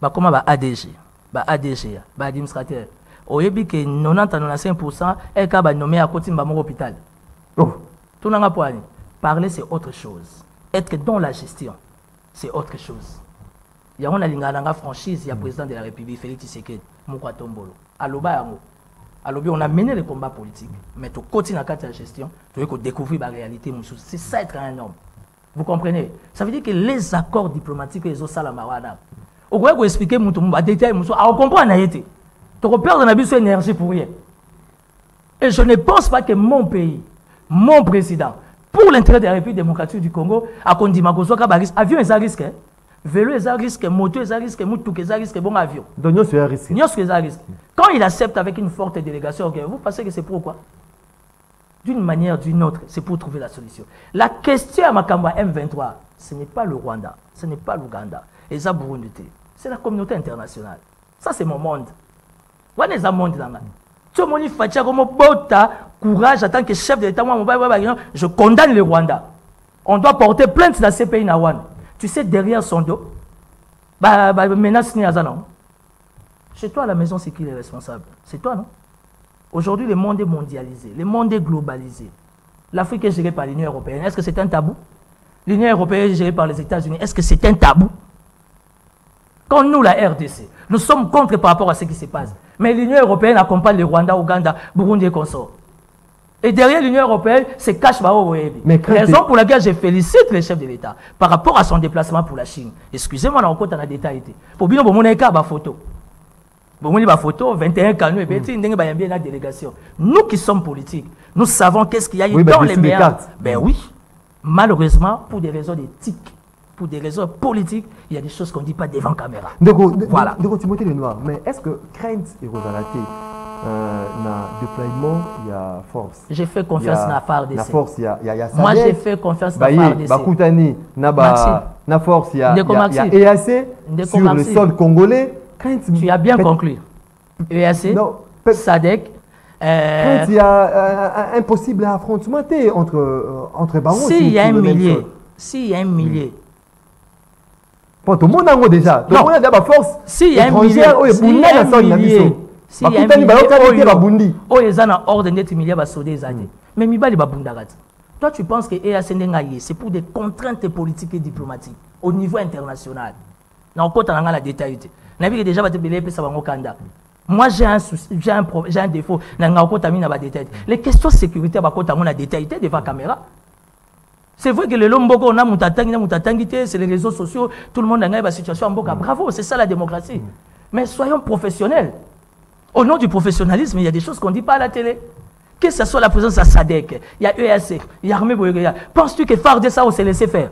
Bakoma ba ADG. Ba ADG. Ba administrateur. Oyebi que 90-95% est nommé à côté de mon hôpital. Oh. Tout n'a pas parler, c'est autre chose. Être dans la gestion, c'est autre chose. Il y a une franchise, il y a le président de la République, Félix Tshisekedi, Mouka Tombolo. On a mené le combat politique, mais tu continues à la gestion, tu veux découvrir la réalité. C'est ça être un homme. Vous comprenez? Ça veut dire que les accords diplomatiques, les autres salamawana, on peut expliquer mon détail, on comprend en été. Tu peux perdre une énergie pour rien. Et je ne pense pas que mon pays, mon président, pour l'intérêt de la République démocratique du Congo, a conduit ma gozo kabaris avion est à risque, vélo est à risque, moto est à risque, moutouk est à risque, bon avion. Donc nous c'est à risque. Nous c'est à risque. Quand il accepte avec une forte délégation, okay, vous pensez que c'est pourquoi? D'une manière ou d'une autre, c'est pour trouver la solution. La question à Makamba M23, ce n'est pas le Rwanda, ce n'est pas l'Ouganda, et ça Burundi, c'est la communauté internationale. Ça c'est mon monde. Où est le monde là-bas? Courage en tant que chef de l'État, je condamne le Rwanda. On doit porter plainte dans ces pays. Tu sais, derrière son dos, menace ni non. Chez toi à la maison, c'est qui les responsables? C'est toi, non? Aujourd'hui, le monde est mondialisé, le monde est globalisé. L'Afrique est gérée par l'Union européenne. Est-ce que c'est un tabou? L'Union européenne est gérée par les États-Unis. Est-ce que c'est un tabou? Quand nous, la RDC, nous sommes contre par rapport à ce qui se passe. Mais l'Union européenne accompagne le Rwanda, Ouganda, Burundi et consorts. Et derrière l'Union européenne, c'est cash Bao Webi. Raison pour laquelle je félicite le chef de l'État par rapport à son déplacement pour la Chine. Excusez-moi, on a encore un détail. Pour bien, on a une photo. On a une photo, 21 canaux, et bien la délégation. Nous qui sommes politiques, nous savons qu'est-ce qu'il y a dans les meilleurs. Ben oui, malheureusement, pour des raisons d'éthique, pour des raisons politiques, il y a des choses qu'on ne dit pas devant caméra. Voilà. Donc, Timothée Lenoir, mais est-ce que crainte et Rosalate, déploiement, il y a force? J'ai fait confiance à la FARDC. La force, il y a moi, j'ai fait confiance à la FARDC. Bakoutani, na force, il y a EAC sur le sol congolais. Tu as bien conclu. EAC, SADC. Quand il y a un possible affrontement entre barons. S'il y a un millier, s'il y a un millier. Tout le monde a déjà. Tout le monde a déjà force. S'il y a un millier, s'il y a un millier, s'il y a un millier, oh, ils ont ordre d'être millier à sauder les années. Mais Mibali Babundarat. Toi, tu penses que EAC c'est pour des contraintes politiques et diplomatiques au niveau international. Non, quand on a la détail. Déjà, moi, j'ai un souci, j'ai un défaut. Les questions de sécurité, on a détaillé devant la caméra. C'est vrai que le Lomboko, on a c'est les réseaux sociaux, tout le monde a une situation en Boka. Bravo, c'est ça la démocratie. Mais soyons professionnels. Au nom du professionnalisme, il y a des choses qu'on ne dit pas à la télé. Que ce soit la présence de SADC, il y a EAC, il y a Armée Boyega. Penses-tu que FARDC ça, on s'est laissé faire?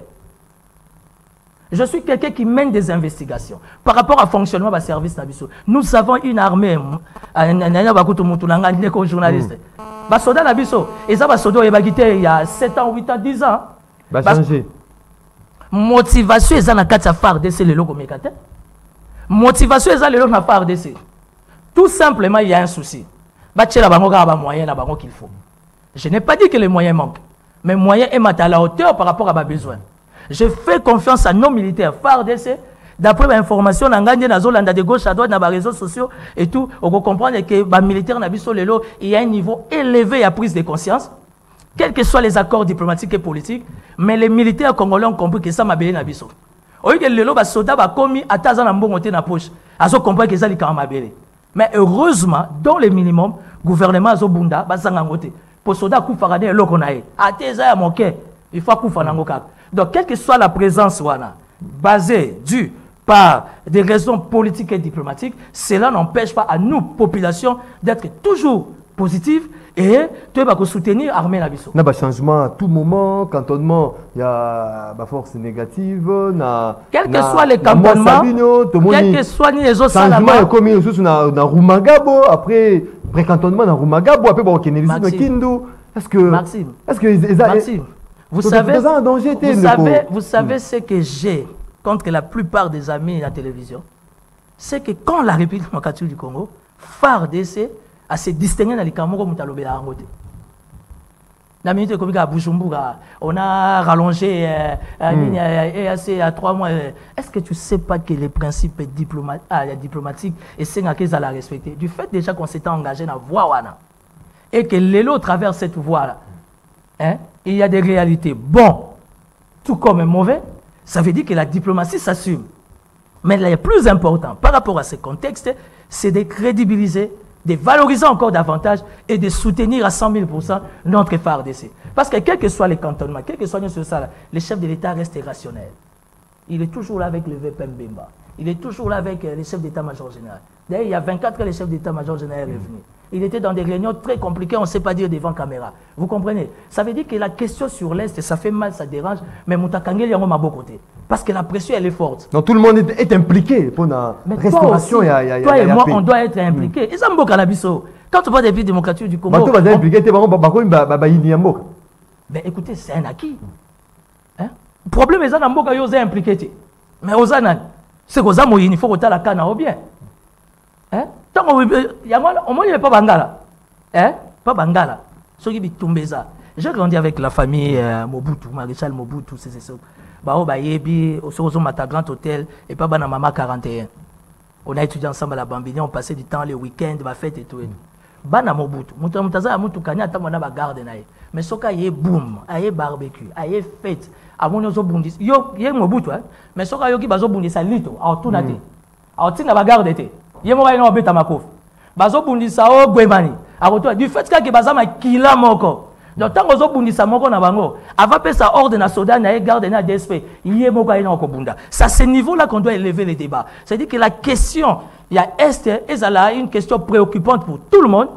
Je suis quelqu'un qui mène des investigations par rapport au fonctionnement du service Nabiso. Nous avons une armée, journaliste. Les soldats Nabiso, ils ont il y a 7 ans, 8 ans, 10 ans. Motivation, ils ont la FARDC, le logo mécate. Motivation, ils ont le logo FARDC. Tout simplement, il y a un souci. Qu'il faut. Je n'ai pas dit que les moyens manquent, mais les moyens est à la hauteur par rapport à mes besoins. Je fais confiance à nos militaires FARDC. D'après l'information, on a de gauche à droite dans les réseaux sociaux et tout. On peut comprendre que les militaires il y a un niveau élevé à prise de conscience, quels que soient les accords diplomatiques et politiques. Mais les militaires congolais ont compris que ça m'a belé Nabiso. Au lieu que les soldats ont commis à Tazan en bon côté dans la poche, ils ont compris que ça les m'a belé. Mais heureusement, dans le minimum, le gouvernement a Zobunda, pour les soldats, il faut que donc, quelle que soit la présence basée, due par des raisons politiques et diplomatiques, cela n'empêche pas à nous, population, d'être toujours positifs et tu vas soutenir l'armée na biso. Na ba changement à tout moment, cantonnement, il y a ba force négative, na quel que soit les cantonnements, quel que soit les autres changement comme ils na Rumagabo après cantonnement na Rumagabo après ba Kenelisi na Kindu. Est-ce que Maxime, vous savez ce que j'ai contre la plupart des amis de la télévision, c'est que quand la République démocratique du Congo, FARDC a se distingué dans les Cameroun comme Talobé à Angote. La minute comme à Bujumbura, on a rallongé EAC à 3 mois. Est-ce que tu ne sais pas que les principes diplomatiques et c'est qu'ils allaient respecter? Du fait déjà qu'on s'était engagé dans la voie et que l'élo traverse cette voie-là, hein, il y a des réalités bons, tout comme mauvais, ça veut dire que la diplomatie s'assume. Mais le plus important par rapport à ce contexte, c'est de crédibiliser, de valoriser encore davantage et de soutenir à 100 000% notre FARDC. Parce que quel que soit les cantonnements, quel que soit ça, le chef de l'État reste rationnel. Il est toujours là avec le VP Mbemba. Il est toujours là avec les chefs d'État-major général. D'ailleurs, il y a 24 ans, le chef d'État-major général est venu. Il était dans des réunions très compliquées, on ne sait pas dire devant caméra. Vous comprenez? Ça veut dire que la question sur l'Est, ça fait mal, ça dérange, mais Moutakangeli est à bon côté. Parce que la pression, elle est forte. Donc tout le monde est impliqué pour la restauration. Toi et moi, on doit être impliqués. Et ça me canabiso. Quand tu parles des pays démocratiques du Congo. Ben écoutez, c'est un acquis. Le problème est que les gens impliqués. Mais aux anan, c'est que il faut que la canne au bien. Tant qu'on n'est pas Bangala. Pas Bangala. Ceux qui tombent ça. J'ai grandi avec la famille Mobutu, Maréchal Mobutu, c'est ça. Bah, Bayebi, au Mata Grand Hôtel, et pas Bana Mama 41. On a étudié ensemble à la Bambini, on passait du temps les week-ends, ma fête et tout. Bana Mobutu, Moutaza Moutou Kanya, Tamana Bagarde naï. Mais ce cas, y est boum, y est barbecue, y est fête. À mon ozo bundis, yo, y est Mobutu, mais ce cas, yoki bazo bundis à lito, à tout nate. À tina bagarde été. Y est moi, y est beta makof. Bazo bundis à o Gwemani. À retour, du fait que Bazama kila moko. Donc, tant que vous avez avant que ça ordre na soda na garde na DSP, c'est à ce niveau-là qu'on doit élever les débats. C'est-à-dire que la question, il y a Est, et là une question préoccupante pour tout le monde.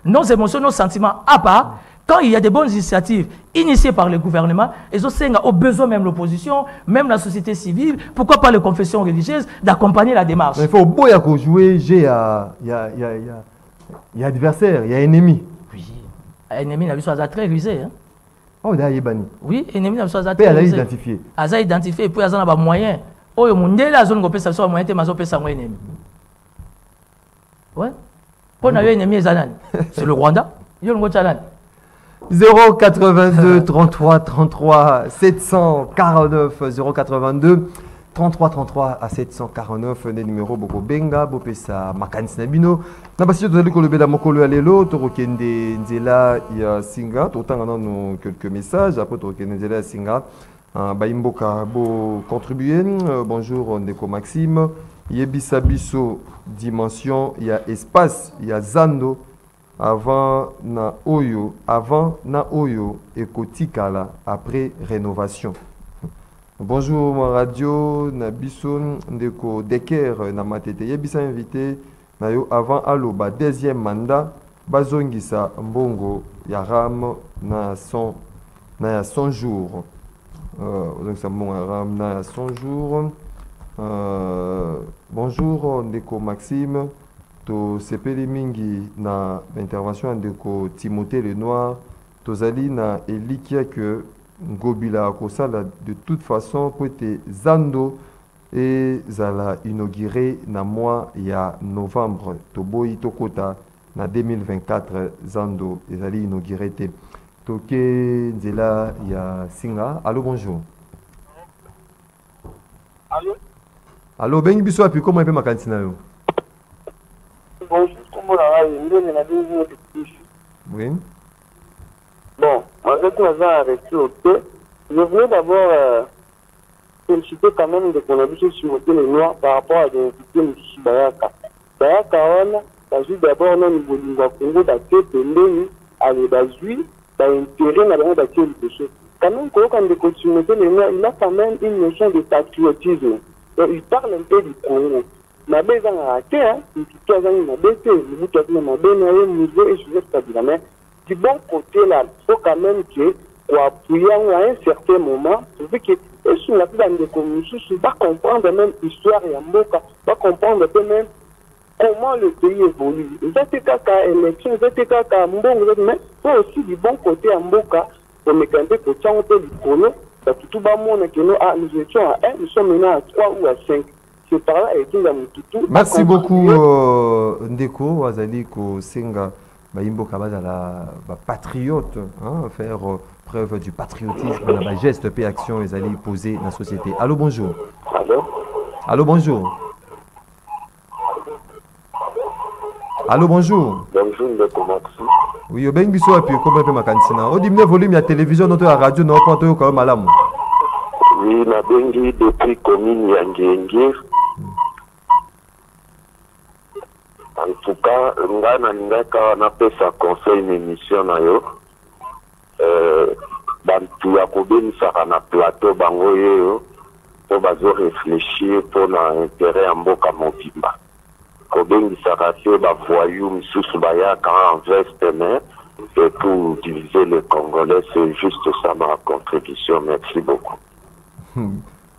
Nos émotions, nos sentiments à part. Quand il y a des bonnes initiatives initiées par le gouvernement, ils ont besoin même l'opposition, même la société civile, pourquoi pas les confessions religieuses, d'accompagner la démarche. Il faut beau jouer, il y a adversaire, il y a ennemi. Ennemi n'a pas très rusé. Oh, il y a oui, ennemi n'a pas très rusé. Identifié. Il a identifié et puis il y a des moyens. Oh, il y a des zones qui ont moyen de faire un ennemi. Ouais. Pour un ennemi, c'est le Rwanda. Il y a un challenge. 082 33 33 749 082 33 33 à 749 des numéros boko benga bopesa makanisi na bino na basi tozali kolobela mokolo ya lelo tokokende nzela ya singa totanga nano quelques messages après tokokende nzela ya singa baimboka bo contribuer bonjour ndeko Maxime yebisa biso dimension ya espace ya zando avant na oyo ekotikala après rénovation. Bonjour ma radio Nabison Ndeko Deker na matete yebisa invité na yo avant aloba deuxième mandat bazongisa mbongo ya ram na 100 jours donc c'est bon ram na 100 jours bonjour Ndeko Maxime to sepeli mingi na intervention Ndeko Timothée Lenoir tozali na elikia que Ngobila Kosala de toute façon pour être Zando et Zala inauguré na mois ya novembre Toboyi Tokota na 2024 Zando et Zali inauguré te Toke Nzela ya Singa. Allô, bonjour. Allô, bengi biso api comment peut ma cantina yo? Bonjour, comment la oui. Bon, avec nous arrêté au thé, je voulais d'abord féliciter quand même de qu'on a vu sur le noir par rapport à des invités de Bayaka. Bayaka, on a vu d'abord au niveau du Congo d'accueil de l'ENU à l'Ébazui, d'intérêt dans le d'accueil de choses. Quand même, quand on a continué le noir, il a quand même une notion de patriotisme. Donc, il parle un peu du Congo. Ma belle a raté, hein, il y a un musée et je vais pas dire, mais du bon côté là, il faut quand même que pour appuyer à un certain moment, tu veux que et sur la plan de communication, va comprendre même l'histoire et Mboka, va comprendre même comment le pays évolue. Vous êtes qu'à élection, vous êtes qu'à Mbongo, mais il faut aussi du bon côté à Mboka pour me canter pour chanter du polo, parce que tout le monde que nous étions à 1, nous sommes maintenant à 3 ou à 5. C'est par là et tout dans tout. Merci beaucoup Ndeko Wazali Kosenga Baimbo Kabazala patriote, hein, faire preuve du patriotisme, la geste, paix, action, les alliés posés dans la société. Allô, bonjour. Allô? Allô, bonjour. Allô, bonjour. Bonjour, Ndeko Maxi. Oui, au Bengiso et puis comment peut ma cantina. Au dimne volume la télévision, notre radio, notre pantoyo comme malam. Oui, na bengi depuis commune Yangengi. En tout cas, ngana ningaka na pesa conseil une émission na yo. Bantu ya kobenisaka na plateau bango yo po bazo réfléchir pour na intérêt ya mboka mobimba. Kobenisaka te bavoyou misusu bayaka en veste mais et pour diviser les Congolais, c'est juste ça ma contribution. Merci beaucoup.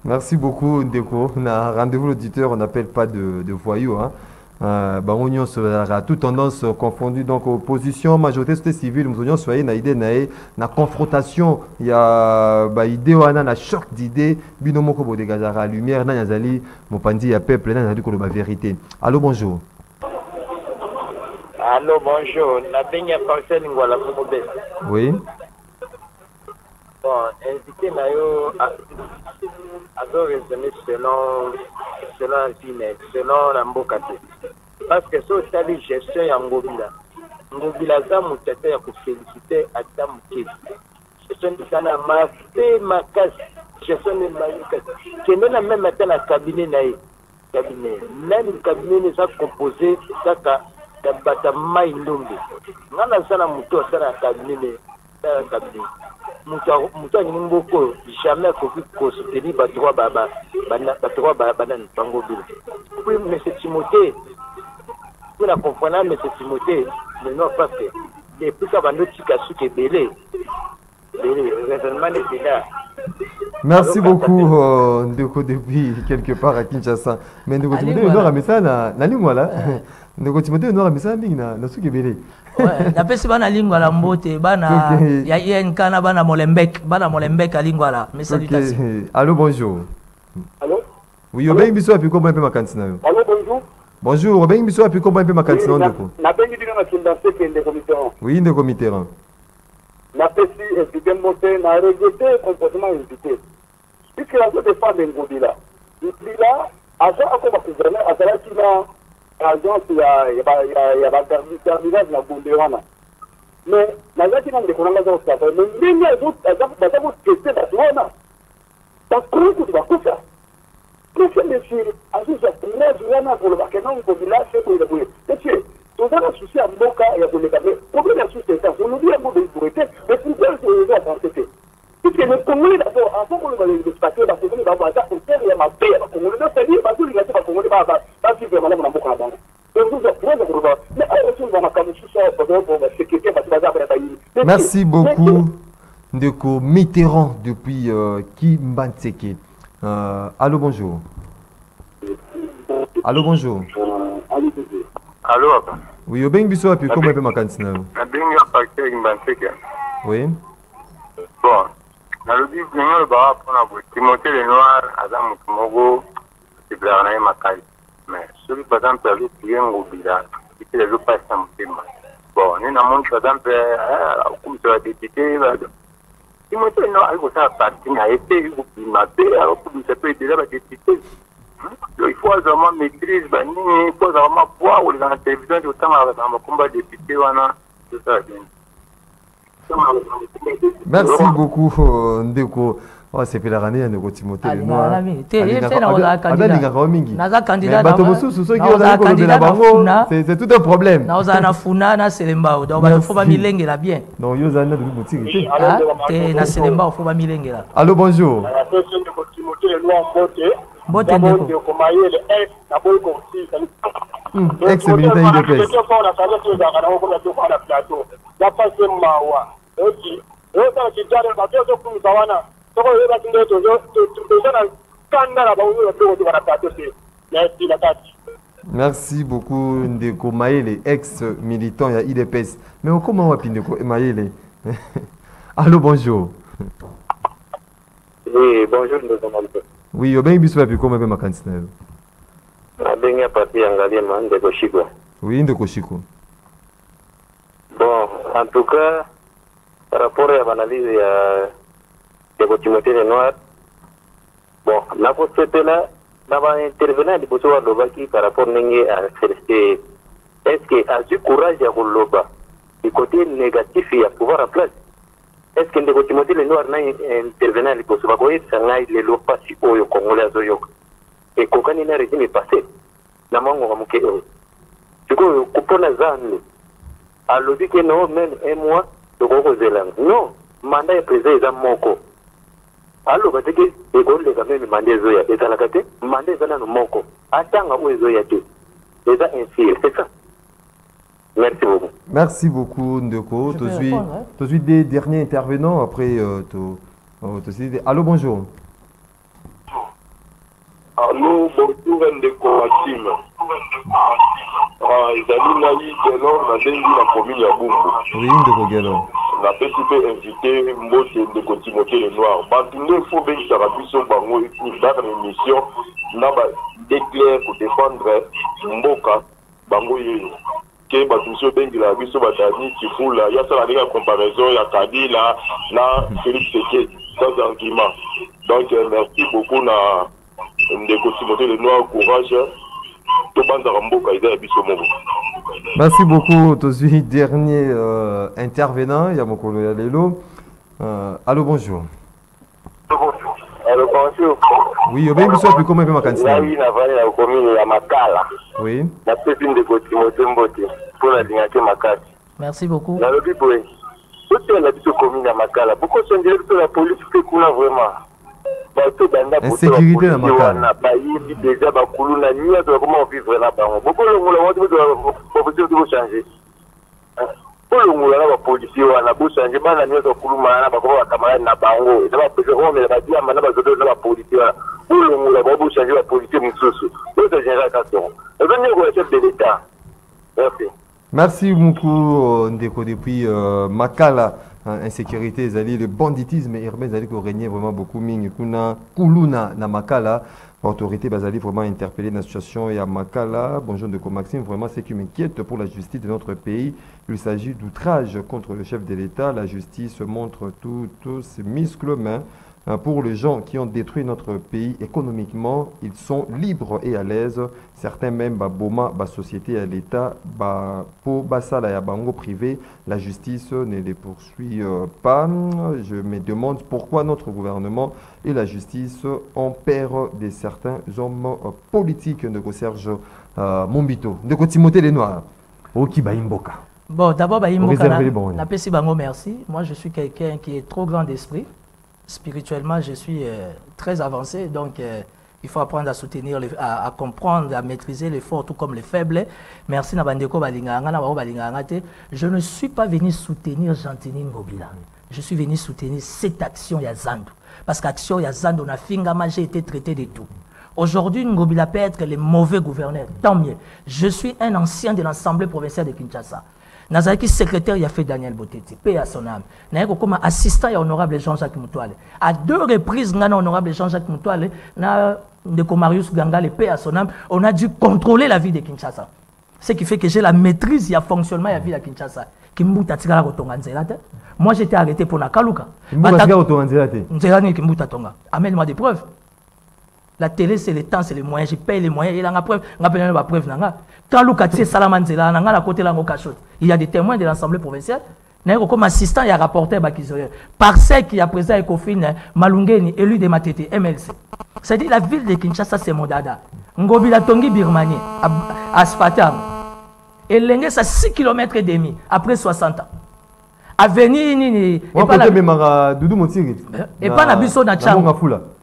Merci beaucoup Ndeko. On a rendez-vous l'auditeur, on n'appelle pas de voyous. Hein. Union sera toute tendance confondue, donc opposition, majorité société civile, nous unions soyez na idée na confrontation, il y a idée wana na choc d'idées, binomo ko bodegazara lumière na yazali mopandi ya peuple na yazali ko ba vérité. Allô bonjour. Allô bonjour, na benya parcelle ngwala ko be. Oui. Bon, invité na yo à raisonner selon la mboka. Parce que so tali gestion ya ngobila za mutete ya ko féliciter ata mukezi. Gestion de sana makasi, gestion de makasi. Kende na même ata na cabinet na ye. Même le cabinet ça composé kaka da bata mai ndonge. Ngana sana muto sana cabinet mutu ni mboko jamais ko soutenir ba droit baba bana ntango bila. Puis monsieur Timothée pour la comprendre monsieur Timothée non parce que depuis que bando tika suke belé raisonnement est là. Merci beaucoup Ndeko depuis quelque part à Kinshasa. Mais Ndeko Timothée on aura mis ça na lingua là. Ndeko Timothée on aura mis ça na suke belé. Ouais, d'après ce bana lingua la mbote bana ya yenkana bana molembek a lingua la. Mais salutations. Allô bonjour. Allô? Oui, au bengi biso api comment un peu ma cantina. Allô bonjour. Bonjour, au bengi biso api comment un peu ma cantina Ndeko. Na bengi dina na kindanse ke Ndeko Mitterrand. Oui, Ndeko Mitterrand. Na pesi invité monté na regretté comportement invité. Puisque la zone des femmes ngobila. Ngobila aza akoma gouverner azala kina agence ya ba terminage na Bondewana. Mais na zaki na Ndeko nanga za osaka. Mais ndenge aza ko tester na zona. Ta kruku ba kufa. Monsieur monsieur, azuza primaire wana pour le bakena ngobila c'est pour le boye. Monsieur tout ça le souci à Mboka et à Boleka. Mais problème à souci c'est ça. On nous dit un mot de sécurité, mais pourquoi c'est les gens en puisque les Congolais d'abord, avant qu'on les passer, parce que les Congolais vont faire ma paix, les Congolais vont faire parce que les Congolais vont vivre vraiment dans Mboka avant. Mais merci beaucoup Ndeko Mitterrand depuis Kimbanseke. Allô bonjour. Allô bonjour. Allô. Oui, au bengi biso api comment un peu ma cantina. Na bengi partir Kimbanseke. Oui. Bon. Na le dit le ba pour na Timothée le noir Adam Mogo c'est bien na makai. Mais celui par exemple avec bien ngobila, il est le pas ça mutema. Bon, ni na mon par exemple comme ça député Timothée non algo ça parti na été il m'a payé alors que ça peut déjà ba député. Il faut vraiment maîtrise ba ni il faut vraiment voir ou la télévision de temps avec un combat député wana tout ça. Merci beaucoup Ndeko. Oh, c'est la année Ndeko Timothée le noir. C'est tout un problème. Allô bonjour. Ex-militaire IDPS. passe mawa. Et ça qui t'a le papier sur tout ça wana. Donc on va tindre toujours na kanda la baou le bureau de la patate. Merci la tâche. Merci beaucoup Ndeko Maele, ex-militant ya IDPS. Mais comment on va Ndeko Maele? Allô, bonjour. Oui, bonjour Ndeko Maele. Oui, bien biso pa comment ma candidature. Abenga papi angalia Ndeko Shiko. Oui, Ndeko Shiko. Bon, en tout cas, par rapport à l'analyse de Timothée Lenoir, bon, la postée là, d'abord intervenant du besoin de Lobaki par rapport à Célesté. Est-ce qu'il a du courage à Loba? Du côté négatif, il y a pouvoir à place. Est-ce que de Timothée Lenoir n'a intervenant du besoin de Lobaki, les lois si haut au Congolais Zoyok? Et qu'aucun régime est passé. La mangue va manquer. Du coup, coupon la zone. À l'objet que non, même un mois de Gogozéland. Non, mandat est présent dans Moko. Alors, parce que les Gaules, les gamins, mandat Zoya, et à la cate, mandat est dans Moko. Attends, où est Zoya? Déjà ainsi, c'est ça. Merci beaucoup. Merci beaucoup, Ndeko. Tu suis des derniers intervenants après. Allô, bonjour. Allô, bonjour, Ndeko Maxime. Ezali nai Gelo na ndengi na commune ya Bumbu. Oui, Ndeko Gelo. Na petit peu invité Mbote Ndeko Timothée Lenoir. Bantunde faut bengisa biso bango dans l'émission na ba déclare pour défendre Mboka bango yeyo. Ke batuso bengila biso batani Kifula ya sala la comparaison ya Kabila na Félix Tshisekedi sans argument. Donc merci beaucoup na Ndeko Timothée Lenoir, courage. Merci beaucoup. Tu suis dernier intervenant. Il y a mon collègue Lelo. Allô, bonjour. Allô, bonjour. Oui, bien, monsieur, comment est-ce que ma oui, la commune à Makala. Oui. La petite de Timothée Mbote pour la dignité Makala. Merci beaucoup. La lobby pour toute la petite commune à Makala. Pourquoi sont directeur de la police qui coule vraiment? Insécurité dans ma casa. Déjà, comment vivre là-bas? Beaucoup de changer. La policier, la bouche, changer, la nuit, la camarade n'a pas en haut. Ça va faire on est dit à la policier. La policier, chef de l'État. Merci. Merci beaucoup, Ndeko, depuis Makala. Insécurité, le banditisme urbain, qui régnait vraiment beaucoup. Kuluna na Makala, l'autorité basali vraiment interpellée dans la situation et à Makala. Bonjour Ndeko Maxime, vraiment ce qui m'inquiète pour la justice de notre pays. Il s'agit d'outrage contre le chef de l'État. La justice montre tous ses muscles mains. Pour les gens qui ont détruit notre pays économiquement, ils sont libres et à l'aise. Certains même, Boma, société à l'État, pour Basala et Bango privé, la justice ne les poursuit pas. Je me demande pourquoi notre gouvernement et la justice ont peur de certains hommes politiques. De Serge Mombito, de Timothée Lenoir, Oki Baimboka. Bon, d'abord, Baimboka, merci. Moi, je suis quelqu'un qui est trop grand d'esprit. Spirituellement, je suis très avancé, donc il faut apprendre à soutenir, à comprendre, à maîtriser les forts tout comme les faibles. Merci Nabandeko Balinganga, je ne suis pas venu soutenir Gentini Ngobila. Je suis venu soutenir cette action Yazando. Parce qu'action Yazando, j'ai été traité de tout. Aujourd'hui, Ngobila peut être le mauvais gouverneur, tant mieux. Je suis un ancien de l'Assemblée provinciale de Kinshasa. Nazaki secrétaire, il a fait Daniel Boteti, paix à son âme. Naïko comme assistant et honorable Jean-Jacques Moutouale. À 2 reprises, on a honorable Jean-Jacques Moutouale, de Marius Gangale, paix à son âme, on a dû contrôler la vie de Kinshasa. Ce qui fait que j'ai la maîtrise, il y a fonctionnement, il y a vie de Kinshasa. Moi, j'étais arrêté pour Nakaluka. Amène-moi des preuves. La télé, c'est le temps, c'est les moyens. Je paye les moyens. Il y a une preuve. Il y a des témoins de l'Assemblée provinciale. Comme assistant, il y a rapporteur Bakizoye. Par celle qui a présent Ecofine, Malungeni, élu de Matete, MLC. C'est-à-dire la ville de Kinshasa, c'est mon dada. Ngobila Tongi, Birmanie, Asfatam. Et l'Engue, c'est 6 km et demi, après 60 ans. Avenue, et pas la Bisso na Tchang.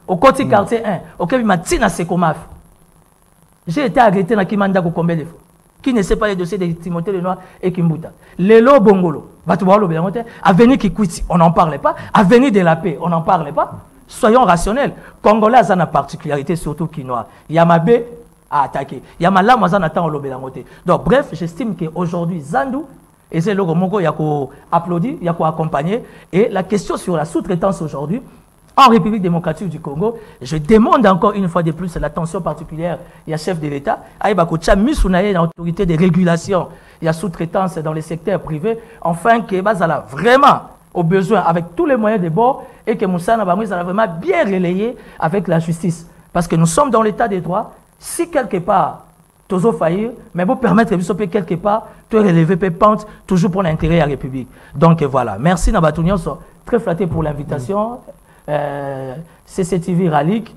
Au côté quartier 1, au Kébima Tina Sekomaf. J'ai été arrêté dans Kimanda combien de fois. Qui ne sait pas les dossiers de Timothée Lenoir et Kimbuta. Lelo Bongolo. Avenir Kikwiti, on n'en parlait pas. Avenir de la paix, on n'en parlait pas. Soyons rationnels. Congolais, ça a une particularité, surtout Kinois. Yamabe a attaqué. Yamala, ça n'a pas été. Donc, bref, j'estime qu'aujourd'hui, Zandou, et c'est le Moko, il y a qu'à applaudir, il y a qu'à accompagner. Et la question sur la sous-traitance aujourd'hui, en République démocratique du Congo, je demande encore une fois de plus l'attention particulière. Il y a chef de l'État, il y a une autorité de régulation, il y a sous-traitance dans les secteurs privés, enfin que Bazala vraiment au besoin avec tous les moyens de bord et que Moussa Nabamou a vraiment bien relayé avec la justice. Parce que nous sommes dans l'état des droits. Si quelque part, toujours faillir, mais pour permettre de quelque part, de relever pente, toujours pour l'intérêt de la République. Donc voilà. Merci Nabatounion, très flatté pour l'invitation. CCTV Ralik,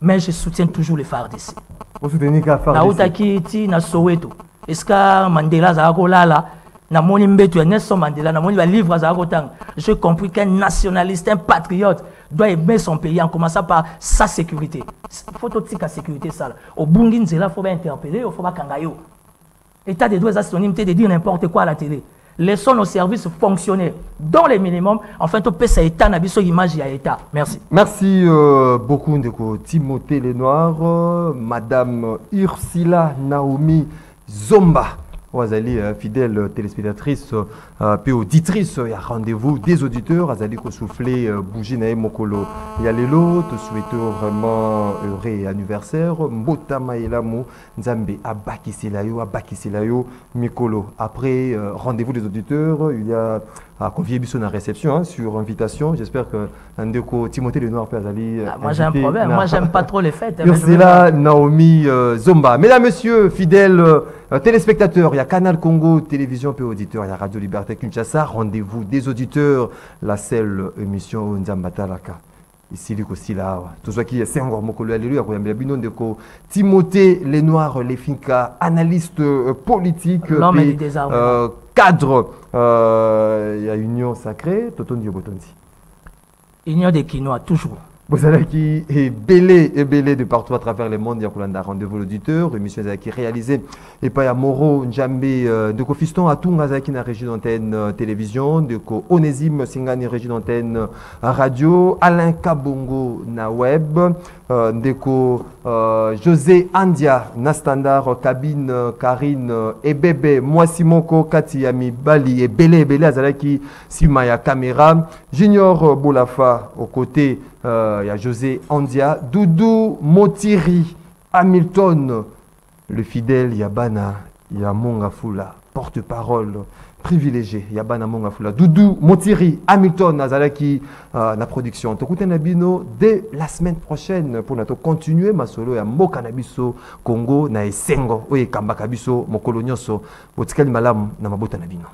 mais je soutiens toujours les FARDC. Vous soutenez qu'à FARDC? Na Soweto. Est-ce que Mandela Zagola, na moni mbetu ya Nelson Mandela, na moni ba livre Zagotang. J'ai compris qu'un nationaliste, un patriote doit aimer son pays en commençant par sa sécurité. Il faut aussi la sécurité ça. Au Bungi Nzela, il faut interpeller, il faut pas kangayo. État des droits est synonyme de dire n'importe quoi à la télé. Laissons nos services fonctionner dans les minimums. Enfin, tout peut s'état n'abisso image à état. Merci. Merci beaucoup Ndeko Timothée Lenoir, Madame Ursula Naomi Zomba. Azali fidèle téléspectatrice puis auditrice, il y a rendez-vous des auditeurs, Azali ko soufflé bougie na mokolo. Il y a lelo, te souhaitons vraiment heureux anniversaire. Mbota maelamu Nzambe abakisilayo mikolo. Après rendez-vous des auditeurs, il y a convié Bisson en réception sur invitation. J'espère que Ndeko Timothée Lenoir peut Azali. Moi j'ai un problème, moi j'aime pas trop les fêtes. Ursula Naomi Zomba. Mesdames, messieurs, fidèles téléspectateurs, il y a Canal Congo, télévision et auditeurs, il y a Radio Liberté Kinshasa, rendez-vous des auditeurs, la seule émission Nzambatalaka. Ici, le Kosila, tout ce qui est Sengor Mokolo, alléluia, Timothée Lenoir, les Finka, analyste politique, cadre, il y a Union Sacrée, Totondi Botondi. Union des Quinois, toujours. Vous allez qui est belé de partout à travers le monde. Il y a un rendez-vous l'auditeur, émission qui est réalisée et pas à Moro Njambe de Kofiston à Tungazaki na régie d'antenne télévision, de Ko Onésime Singani régie d'antenne radio, Alain Kabongo na web, de Ko José Andia na standard cabine Karine et bébé moi Simonko Katiami Bali et belé Azalaki Simaya caméra, Junior Bolafa aux côtés. Il y a José Andia, Doudou Motiri, Hamilton, le fidèle Yabana, Mongafula, porte-parole privilégié, Yabana Mongafula, Doudou Motiri, Hamilton, Nazalaki, la production. Tokuten Nabino dès la semaine prochaine pour notre continuer ma solo ya Mboka Nabiso, Congo, na Esengo, Oye Kambakabiso, Mokolonyoso, Otikali Malam, Namabota Nabino.